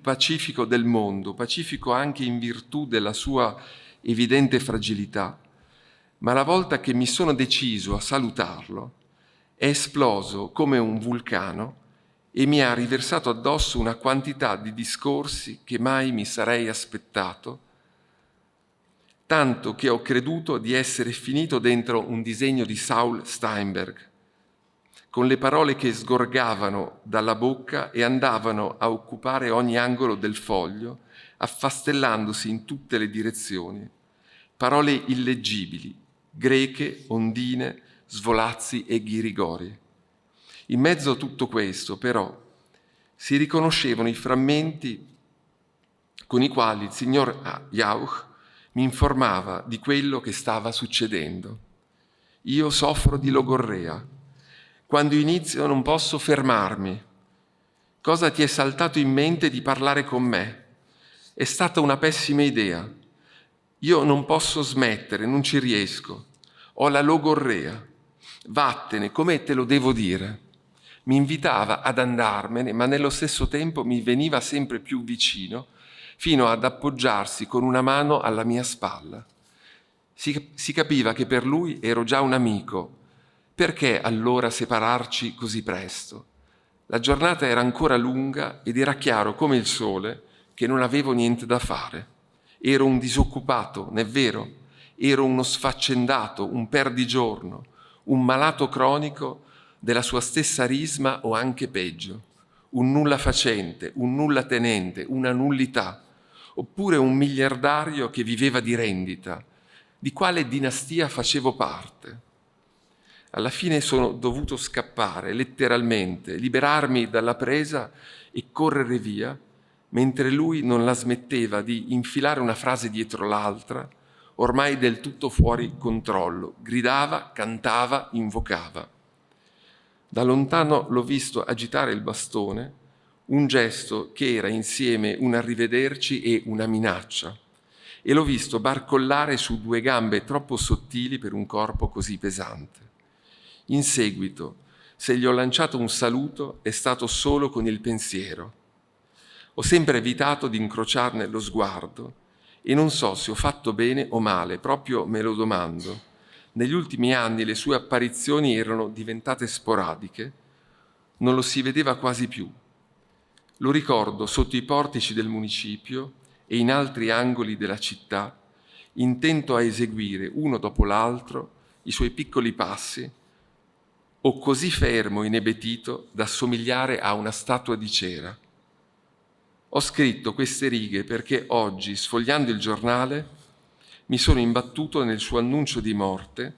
pacifico del mondo, pacifico anche in virtù della sua evidente fragilità, ma la volta che mi sono deciso a salutarlo, è esploso come un vulcano e mi ha riversato addosso una quantità di discorsi che mai mi sarei aspettato, tanto che ho creduto di essere finito dentro un disegno di Saul Steinberg, con le parole che sgorgavano dalla bocca e andavano a occupare ogni angolo del foglio, affastellandosi in tutte le direzioni. Parole illeggibili, greche, ondine, svolazzi e ghirigori. In mezzo a tutto questo, però, si riconoscevano i frammenti con i quali il signor Jauch mi informava di quello che stava succedendo. Io soffro di logorrea. Quando inizio non posso fermarmi. Cosa ti è saltato in mente di parlare con me? È stata una pessima idea. Io non posso smettere, non ci riesco. Ho la logorrea. Vattene, come te lo devo dire? Mi invitava ad andarmene, ma nello stesso tempo mi veniva sempre più vicino, fino ad appoggiarsi con una mano alla mia spalla. Si capiva che per lui ero già un amico. Perché allora separarci così presto? La giornata era ancora lunga ed era chiaro come il sole che non avevo niente da fare. Ero un disoccupato, non è vero? Ero uno sfaccendato, un perdigiorno, un malato cronico della sua stessa risma o anche peggio, un nulla facente, un nulla tenente, una nullità, oppure un miliardario che viveva di rendita. Di quale dinastia facevo parte? Alla fine sono dovuto scappare, letteralmente, liberarmi dalla presa e correre via, mentre lui non la smetteva di infilare una frase dietro l'altra, ormai del tutto fuori controllo. Gridava, cantava, invocava. Da lontano l'ho visto agitare il bastone, un gesto che era insieme un arrivederci e una minaccia, e l'ho visto barcollare su due gambe troppo sottili per un corpo così pesante. In seguito, se gli ho lanciato un saluto, è stato solo con il pensiero. Ho sempre evitato di incrociarne lo sguardo e non so se ho fatto bene o male, proprio me lo domando. Negli ultimi anni le sue apparizioni erano diventate sporadiche, non lo si vedeva quasi più. Lo ricordo sotto i portici del municipio e in altri angoli della città, intento a eseguire uno dopo l'altro i suoi piccoli passi, o così fermo e inebetito da somigliare a una statua di cera. Ho scritto queste righe perché oggi, sfogliando il giornale, mi sono imbattuto nel suo annuncio di morte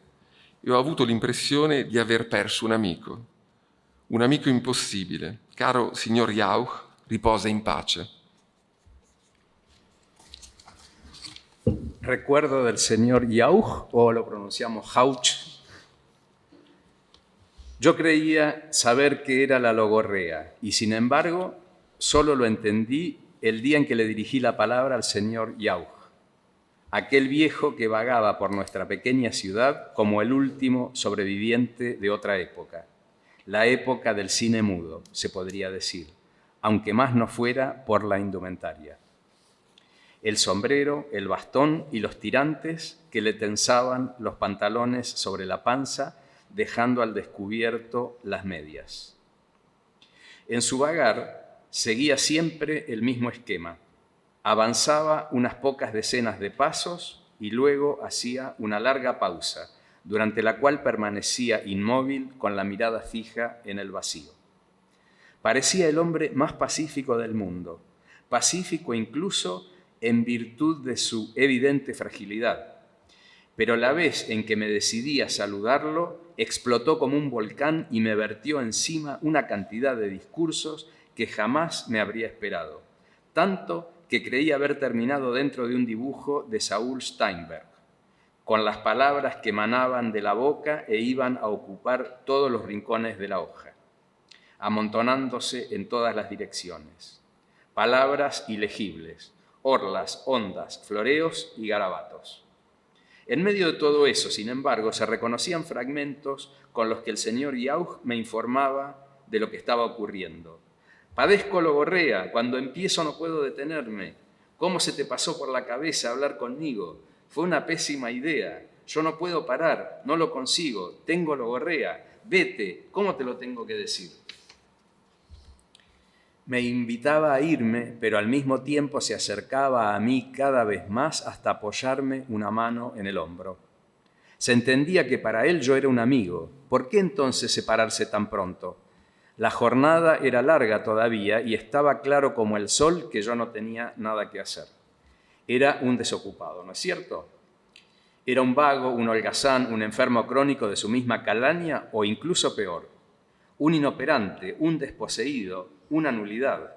e ho avuto l'impressione di aver perso un amico impossibile. Caro signor Jauch, riposa in pace. recuerdo del señor Jauch, o lo pronunciamos Jauch. Yo creía saber qué era la logorrea y, sin embargo, solo lo entendí el día en que le dirigí la palabra al señor Jauch, aquel viejo que vagaba por nuestra pequeña ciudad como el último sobreviviente de otra época, la época del cine mudo, se podría decir, aunque más no fuera por la indumentaria. El sombrero, el bastón y los tirantes que le tensaban los pantalones sobre la panza, dejando al descubierto las medias. En su vagar seguía siempre el mismo esquema. Avanzaba unas pocas decenas de pasos y luego hacía una larga pausa, durante la cual permanecía inmóvil con la mirada fija en el vacío. Parecía el hombre más pacífico del mundo, pacífico incluso en virtud de su evidente fragilidad. Pero la vez en que me decidí a saludarlo, explotó como un volcán y me vertió encima una cantidad de discursos que jamás me habría esperado, tanto que creí haber terminado dentro de un dibujo de Saúl Steinberg, con las palabras que emanaban de la boca e iban a ocupar todos los rincones de la hoja, amontonándose en todas las direcciones. Palabras ilegibles, orlas, ondas, floreos y garabatos. En medio de todo eso, sin embargo, se reconocían fragmentos con los que el señor Jauch me informaba de lo que estaba ocurriendo. Padezco logorrea, cuando empiezo no puedo detenerme. ¿Cómo se te pasó por la cabeza hablar conmigo? Fue una pésima idea. Yo no puedo parar, no lo consigo, tengo logorrea. Vete, ¿cómo te lo tengo que decir? Me invitaba a irme, pero al mismo tiempo se acercaba a mí cada vez más hasta apoyarme una mano en el hombro. Se entendía que para él yo era un amigo. ¿Por qué entonces separarse tan pronto? La jornada era larga todavía y estaba claro como el sol que yo no tenía nada que hacer. Era un desocupado, ¿no es cierto? Era un vago, un holgazán, un enfermo crónico de su misma calaña o incluso peor. Un inoperante, un desposeído, una nulidad.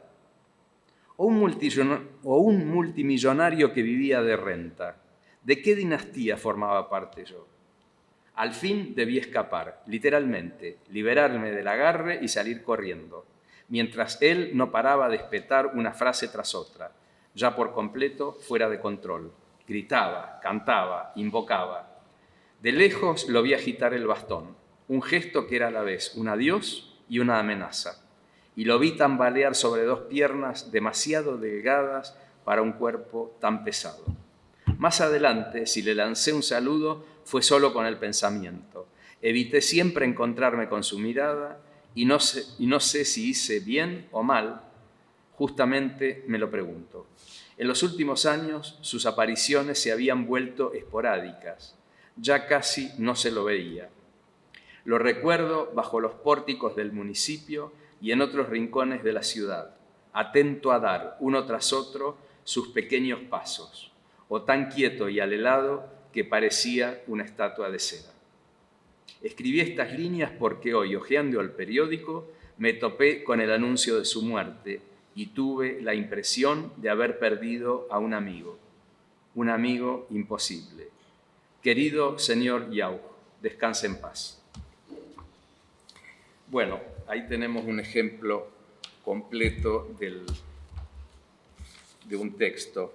O un multimillonario que vivía de renta. ¿De qué dinastía formaba parte yo? Al fin debí escapar, literalmente, liberarme del agarre y salir corriendo, mientras él no paraba de espetar una frase tras otra, ya por completo fuera de control. Gritaba, cantaba, invocaba. De lejos lo vi agitar el bastón, un gesto que era a la vez un adiós y una amenaza, y lo vi tambalear sobre dos piernas demasiado delgadas para un cuerpo tan pesado. Más adelante, si le lancé un saludo, fue solo con el pensamiento. Evité siempre encontrarme con su mirada y no sé si hice bien o mal, justamente me lo pregunto. En los últimos años, sus apariciones se habían vuelto esporádicas. Ya casi no se lo veía. Lo recuerdo bajo los pórticos del municipio y en otros rincones de la ciudad, atento a dar, uno tras otro, sus pequeños pasos, o tan quieto y alelado que parecía una estatua de cera. Escribí estas líneas porque hoy, hojeando el periódico, me topé con el anuncio de su muerte y tuve la impresión de haber perdido a un amigo imposible. Querido señor Jauch, descanse en paz. Bueno, ahí tenemos un ejemplo completo de un texto.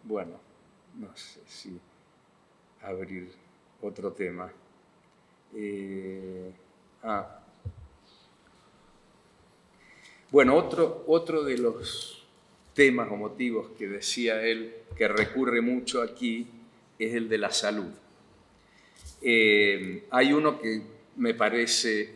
Bueno, no sé si abrir otro tema. Bueno, otro de los temas o motivos que decía él que recurre mucho aquí es el de la salud. Hay uno que me parece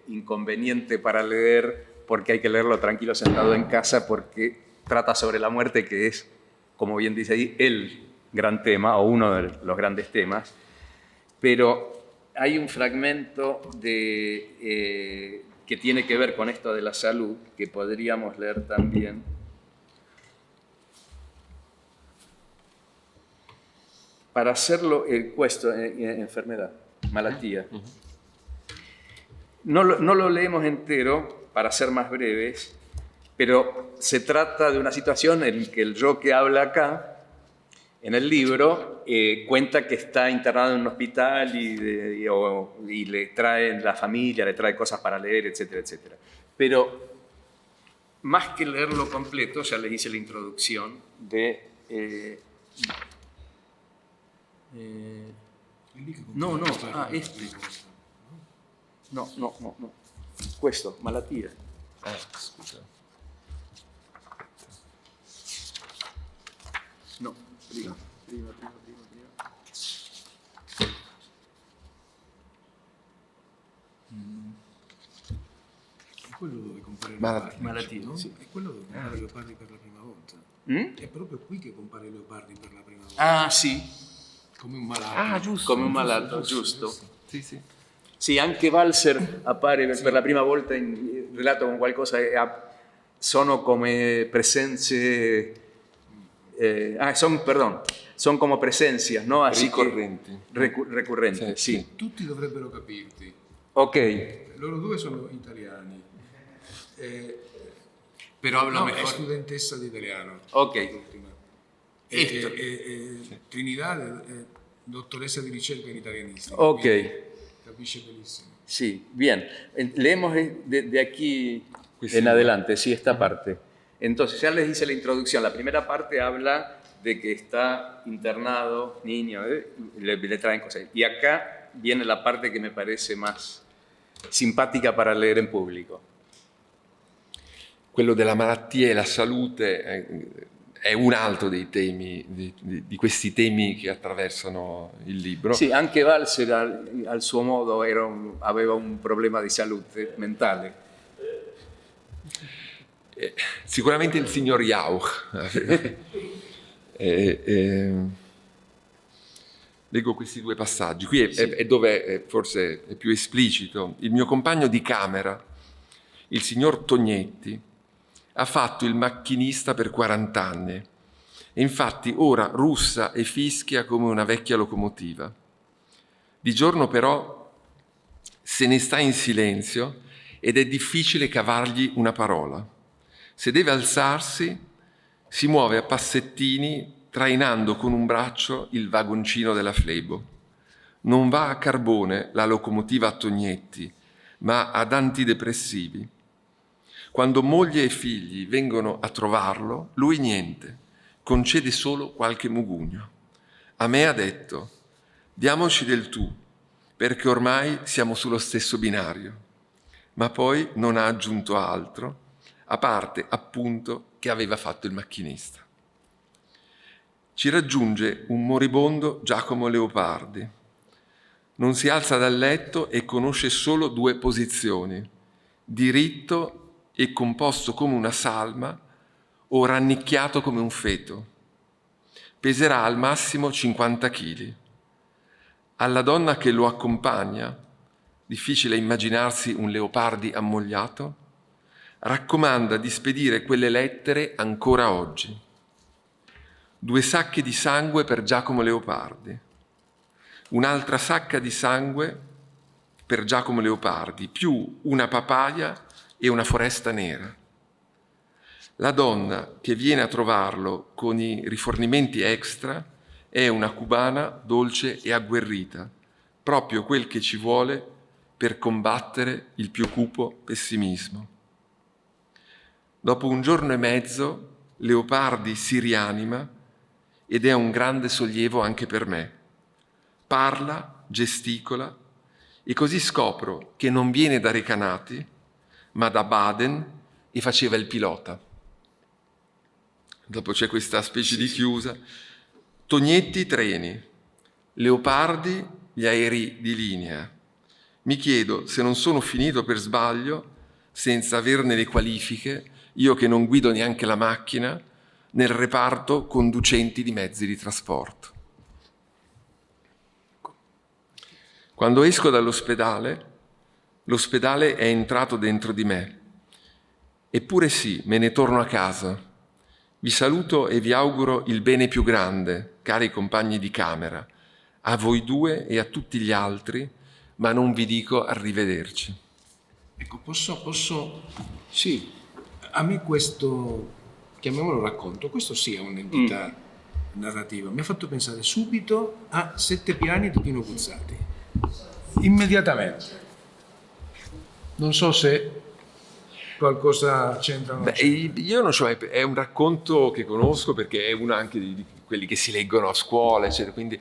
inconveniente para leer, porque hay que leerlo tranquilo sentado en casa, porque trata sobre la muerte, que es, como bien dice ahí, el gran tema, o uno de los grandes temas. Pero hay un fragmento que tiene que ver con esto de la salud, que podríamos leer también. Para hacerlo, enfermedad, malattia. No lo leemos entero, para ser más breves, Pero se trata de una situación en que el yo que habla acá, en el libro, cuenta que está internado en un hospital y le traen la familia, le trae cosas para leer, etcétera, etcétera. Pero más que leerlo completo, ya les hice la introducción de... no, este. No. Questo, malattia. Scusa. No, prima. È quello dove compare Malattia, no? sì. È quello dove compare Leopardi per la prima volta. È proprio qui che compare Leopardi per la prima volta. Ah, sì. Come un malato. Ah, giusto. Come un malato, giusto. Sì, sì. Sì, anche Walser appare per la prima volta in relato con qualcosa, sono come presenze, sono come presencias, no? Así Ricorrenti. Recurrenti, sì. Tutti dovrebbero capirti. Ok, Loro due sono italiani. però habla No, mejor. è studentessa di italiano. Ok. L'ultima. Trinidad è dottoressa di ricerca in italianistica. Ok. quindi Capisce benissimo. Sí, bien. Leemos de aquí Pues en sí. adelante, sí, esta parte. Entonces, ya les hice la introducción. La primera parte habla de que está internado, niño, le traen cosas. Y acá viene la parte que me parece más simpática para leer en público. Quello della malattia e la salute è un altro dei temi, di questi temi che attraversano il libro. Sì, anche Walser al suo modo aveva un problema di salute mentale. Sicuramente il signor Jauch. Leggo questi due passaggi. Qui è dove forse è più esplicito. Il mio compagno di camera, il signor Tognetti, ha fatto il macchinista per 40 anni e infatti ora russa e fischia come una vecchia locomotiva. Di giorno però se ne sta in silenzio ed è difficile cavargli una parola. Se deve alzarsi, si muove a passettini trainando con un braccio il vagoncino della Flebo. Non va a carbone la locomotiva a Tognetti, ma ad antidepressivi. Quando moglie e figli vengono a trovarlo, lui niente, concede solo qualche mugugno. A me ha detto, diamoci del tu, perché ormai siamo sullo stesso binario. Ma poi non ha aggiunto altro, a parte appunto che aveva fatto il macchinista. Ci raggiunge un moribondo Giacomo Leopardi. Non si alza dal letto e conosce solo 2 posizioni, diritto e composto come una salma o rannicchiato come un feto. Peserà al massimo 50 kg. Alla donna che lo accompagna, difficile immaginarsi un Leopardi ammogliato, raccomanda di spedire quelle lettere ancora oggi. 2 sacche di sangue per Giacomo Leopardi, un'altra sacca di sangue per Giacomo Leopardi, più una papaya e una foresta nera. La donna che viene a trovarlo con i rifornimenti extra è una cubana dolce e agguerrita, proprio quel che ci vuole per combattere il più cupo pessimismo. Dopo 1 giorno e mezzo, Leopardi si rianima ed è un grande sollievo anche per me. Parla, gesticola e così scopro che non viene da Recanati, ma da Baden e faceva il pilota. Dopo c'è questa specie di chiusa. Tognetti treni, Leopardi gli aerei di linea. Mi chiedo se non sono finito per sbaglio, senza averne le qualifiche, io che non guido neanche la macchina, nel reparto conducenti di mezzi di trasporto. Quando esco dall'ospedale, l'ospedale è entrato dentro di me. Eppure sì, me ne torno a casa. Vi saluto e vi auguro il bene più grande, cari compagni di camera, a voi 2 e a tutti gli altri, ma non vi dico arrivederci. Ecco, posso Sì. A me questo, chiamiamolo racconto, questo sì è un'entità narrativa. Mi ha fatto pensare subito a Sette piani di Pino Buzzati. immediatamente. Non so se qualcosa c'entra o non c'entra. Io non so, è un racconto che conosco perché è uno anche di quelli che si leggono a scuola, eccetera, quindi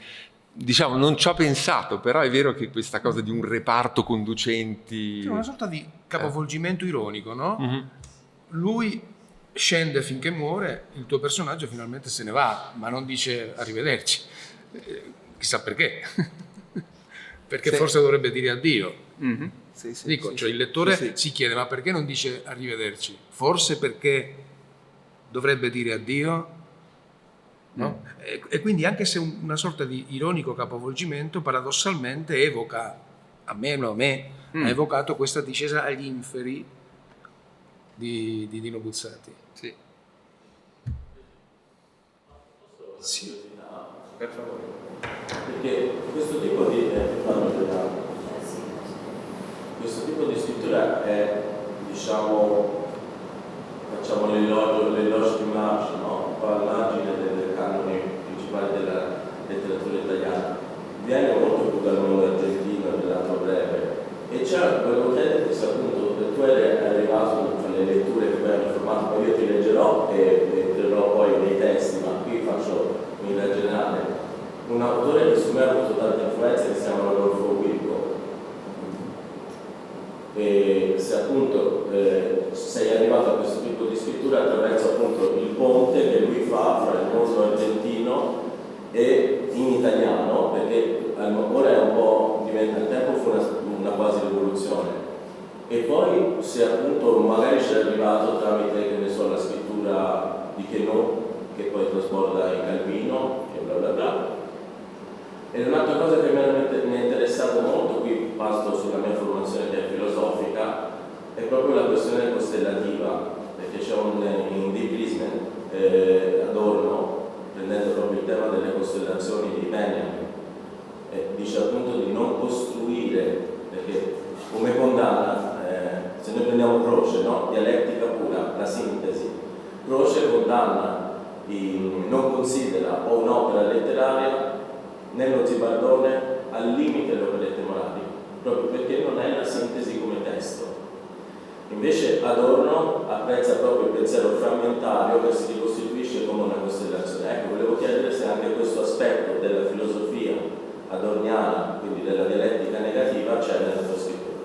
diciamo non ci ho pensato, però è vero che questa cosa di un reparto conducenti... C'è una sorta di capovolgimento ironico, no? Mm-hmm. Lui scende finché muore, il tuo personaggio finalmente se ne va, ma non dice arrivederci. Chissà perché. Perché sì. Forse dovrebbe dire addio. Mm-hmm. Sì, sì, Dico, sì, cioè sì. il lettore Sì, sì. si chiede ma perché non dice arrivederci? Forse perché dovrebbe dire addio? No? E quindi anche se una sorta di ironico capovolgimento paradossalmente evoca, almeno a me, ha evocato questa discesa agli inferi di Dino Buzzati. Sì. Sì. Per favore. Perché questo tipo di scrittura è, diciamo, facciamo l'elogio di Marx, no? Qua all'argine dei canoni principali della letteratura italiana. Viene molto più dal mondo argentino dell'anno breve. E volevo chiederti se appunto tu eri arrivato alle letture che poi hanno formato, poi io ti leggerò e entrerò poi nei testi, ma qui faccio un'idea generale. Un autore che su me ha avuto tante influenze che si chiama Rodolfo Guico. E se appunto sei arrivato a questo tipo di scrittura attraverso appunto il ponte che lui fa fra il mondo argentino e in italiano, perché ora è un po' diventa, il tempo fu una quasi rivoluzione, e poi se appunto magari ci è arrivato tramite, che ne so, la scrittura di Queneau che poi trasborda in Calvino e bla bla bla. E un'altra cosa che mi è interessato molto, qui passo sulla mia formazione che è filosofica, è proprio la questione costellativa, perché c'è in Die Prismen, Adorno, prendendo proprio il tema delle costellazioni di Benjamin, dice appunto di non costruire, perché come condanna, se noi prendiamo Croce, no? Dialettica pura, la sintesi, Croce condanna, non considera o un'opera letteraria nello Zibardone al limite delle operette morali, proprio perché non è la sintesi come testo. Invece Adorno apprezza proprio il pensiero frammentario che si ricostituisce come una costellazione. Ecco, volevo chiedere se anche questo aspetto della filosofia adorniana, quindi della dialettica negativa, c'è nella tua scrittura.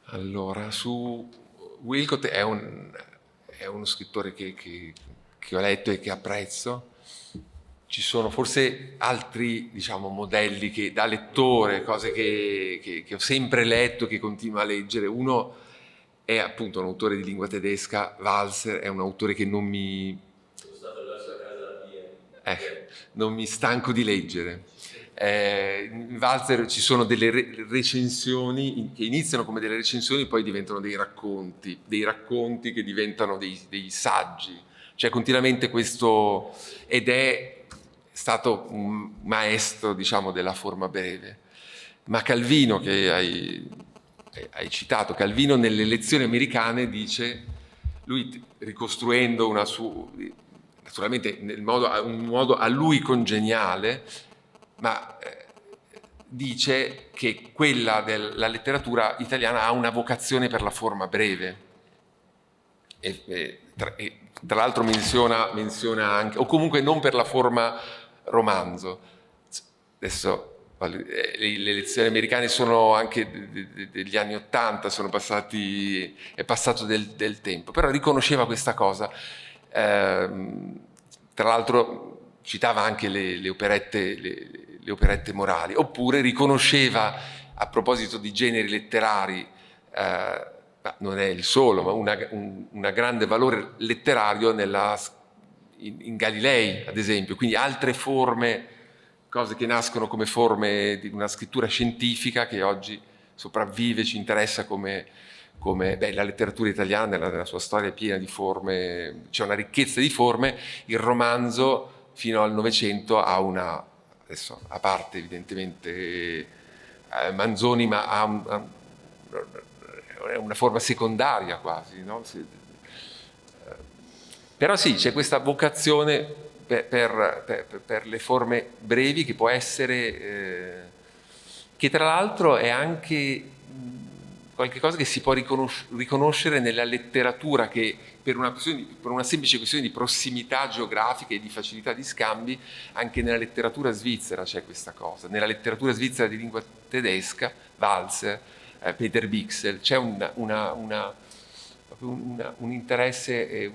Allora, su Wilcott è uno scrittore che ho letto e che apprezzo. Ci sono forse altri, diciamo, modelli che da lettore, cose che ho sempre letto, che continuo a leggere. Uno è appunto un autore di lingua tedesca, Walser, è un autore che non mi stanco di leggere. In Walser ci sono delle recensioni che iniziano come delle recensioni, poi diventano dei racconti che diventano dei saggi. C'è continuamente questo, ed è stato un maestro, diciamo, della forma breve. Ma Calvino, che hai citato, Calvino nelle lezioni americane dice, lui ricostruendo una sua, naturalmente un modo a lui congeniale, ma dice che la letteratura italiana ha una vocazione per la forma breve. Tra l'altro menziona anche, o comunque non per la forma romanzo. Adesso le lezioni americane sono anche degli anni '80, è passato del tempo, però riconosceva questa cosa. Tra l'altro citava anche le operette morali, oppure riconosceva, a proposito di generi letterari, non è il solo, ma un grande valore letterario in Galilei, ad esempio, quindi altre forme, cose che nascono come forme di una scrittura scientifica che oggi sopravvive, ci interessa come la letteratura italiana nella sua storia è piena di forme, c'è una ricchezza di forme. Il romanzo fino al Novecento ha adesso a parte evidentemente Manzoni, ma ha è una forma secondaria quasi, no? Però sì, c'è questa vocazione per le forme brevi che può essere, che tra l'altro è anche qualcosa che si può riconoscere nella letteratura, che per una semplice questione di prossimità geografica e di facilità di scambi, anche nella letteratura svizzera c'è questa cosa. Nella letteratura svizzera di lingua tedesca, Walser, Peter Bichsel, c'è un interesse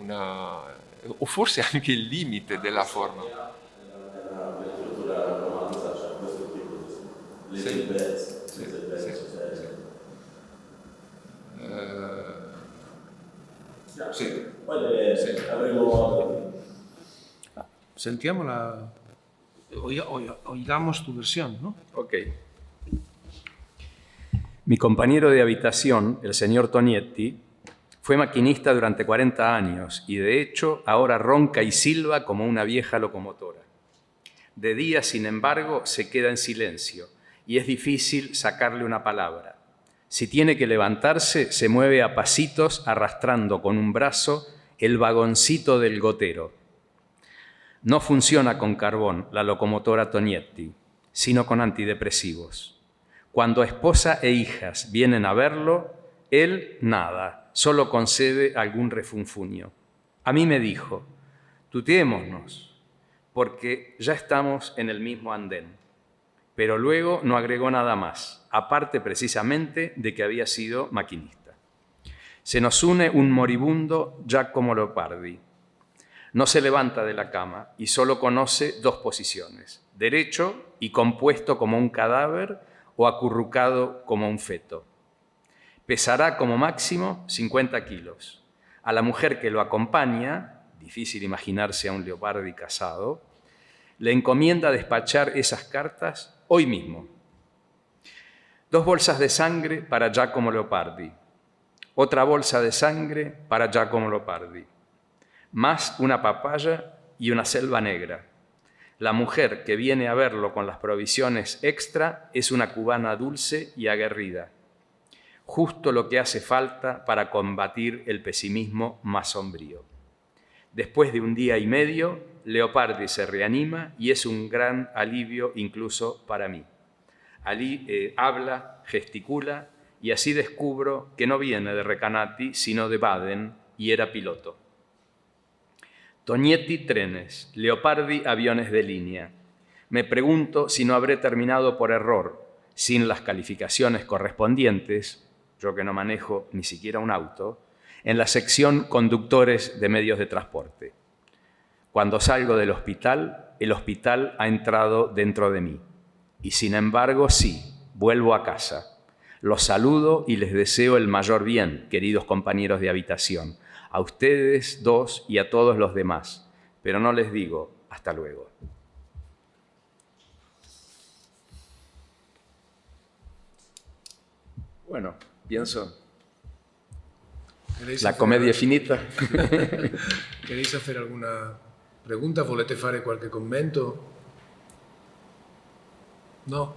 o forse anche il limite della forma. Nella letteratura romanza c'è questo tipo di liberezza, Sì. Poi avremo modo. Sentiamo oigamos tu versión, ¿no? Ok. Mi compañero de habitación, el señor Tonietti, fue maquinista durante 40 años y de hecho ahora ronca y silba como una vieja locomotora. De día, sin embargo, se queda en silencio y es difícil sacarle una palabra. Si tiene que levantarse, se mueve a pasitos arrastrando con un brazo el vagoncito del gotero. No funciona con carbón la locomotora Tonietti, sino con antidepresivos. Cuando esposa e hijas vienen a verlo, él nada, solo concede algún refunfuño. A mí me dijo, tuteémonos, porque ya estamos en el mismo andén. Pero luego no agregó nada más, aparte precisamente de que había sido maquinista. Se nos une un moribundo Giacomo Leopardi. No se levanta de la cama y solo conoce dos posiciones, derecho y compuesto como un cadáver o acurrucado como un feto. Pesará como máximo 50 kilos. A la mujer que lo acompaña, difícil imaginarse a un Leopardi casado, le encomienda despachar esas cartas hoy mismo. 2 bolsas de sangre para Giacomo Leopardi. Otra bolsa de sangre para Giacomo Leopardi. Más una papaya y una selva negra. La mujer que viene a verlo con las provisiones extra es una cubana dulce y aguerrida. Justo lo que hace falta para combatir el pesimismo más sombrío. Después de un día y medio, Leopardi se reanima y es un gran alivio incluso para mí. Habla, gesticula y así descubro que no viene de Recanati, sino de Baden y era piloto. Tonietti trenes, Leopardi aviones de línea. Me pregunto si no habré terminado por error, sin las calificaciones correspondientes, yo que no manejo ni siquiera un auto, en la sección conductores de medios de transporte. Cuando salgo del hospital, el hospital ha entrado dentro de mí. Y sin embargo, sí, vuelvo a casa. Los saludo y les deseo el mayor bien, queridos compañeros de habitación, a ustedes dos y a todos los demás, pero no les digo hasta luego. Bueno, pienso... La commedia è finita. ¿Queréis hacer alguna pregunta? ¿Volete fare qualche commento? No?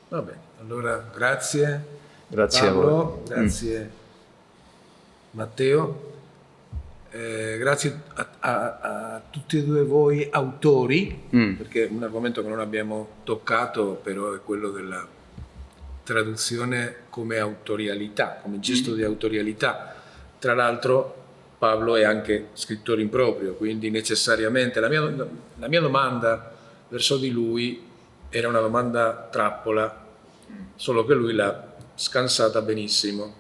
Va bene, allora grazie. Grazie Pablo, a voi. Grazie Matteo. Grazie a tutti e due voi autori, perché un argomento che non abbiamo toccato però è quello della traduzione come autorialità, come gesto di autorialità. Tra l'altro Pablo è anche scrittore in proprio, quindi necessariamente la mia domanda verso di lui era una domanda trappola, solo che lui l'ha scansata benissimo.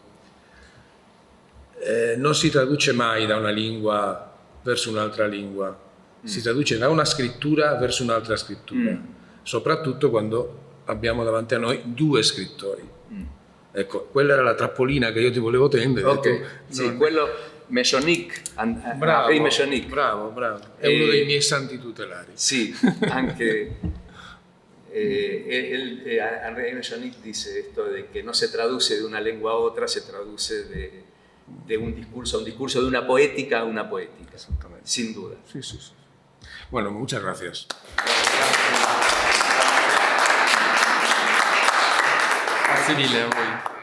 Non si traduce mai da una lingua verso un'altra lingua, si traduce da una scrittura verso un'altra scrittura, soprattutto quando abbiamo davanti a noi 2 scrittori. Ecco, quella era la trappolina che io ti volevo tendere. Ok, sì, quello Mechonic, Henri Mechonic. Bravo, è uno dei miei santi tutelari. Sí, anche Henri Mechonic dice esto de que no se traduce de una lengua a otra, se traduce de un discurso a un discurso, de una poética a una poética. Exactamente. Sin duda. Sí. Bueno, muchas gracias. Grazie mille a voi.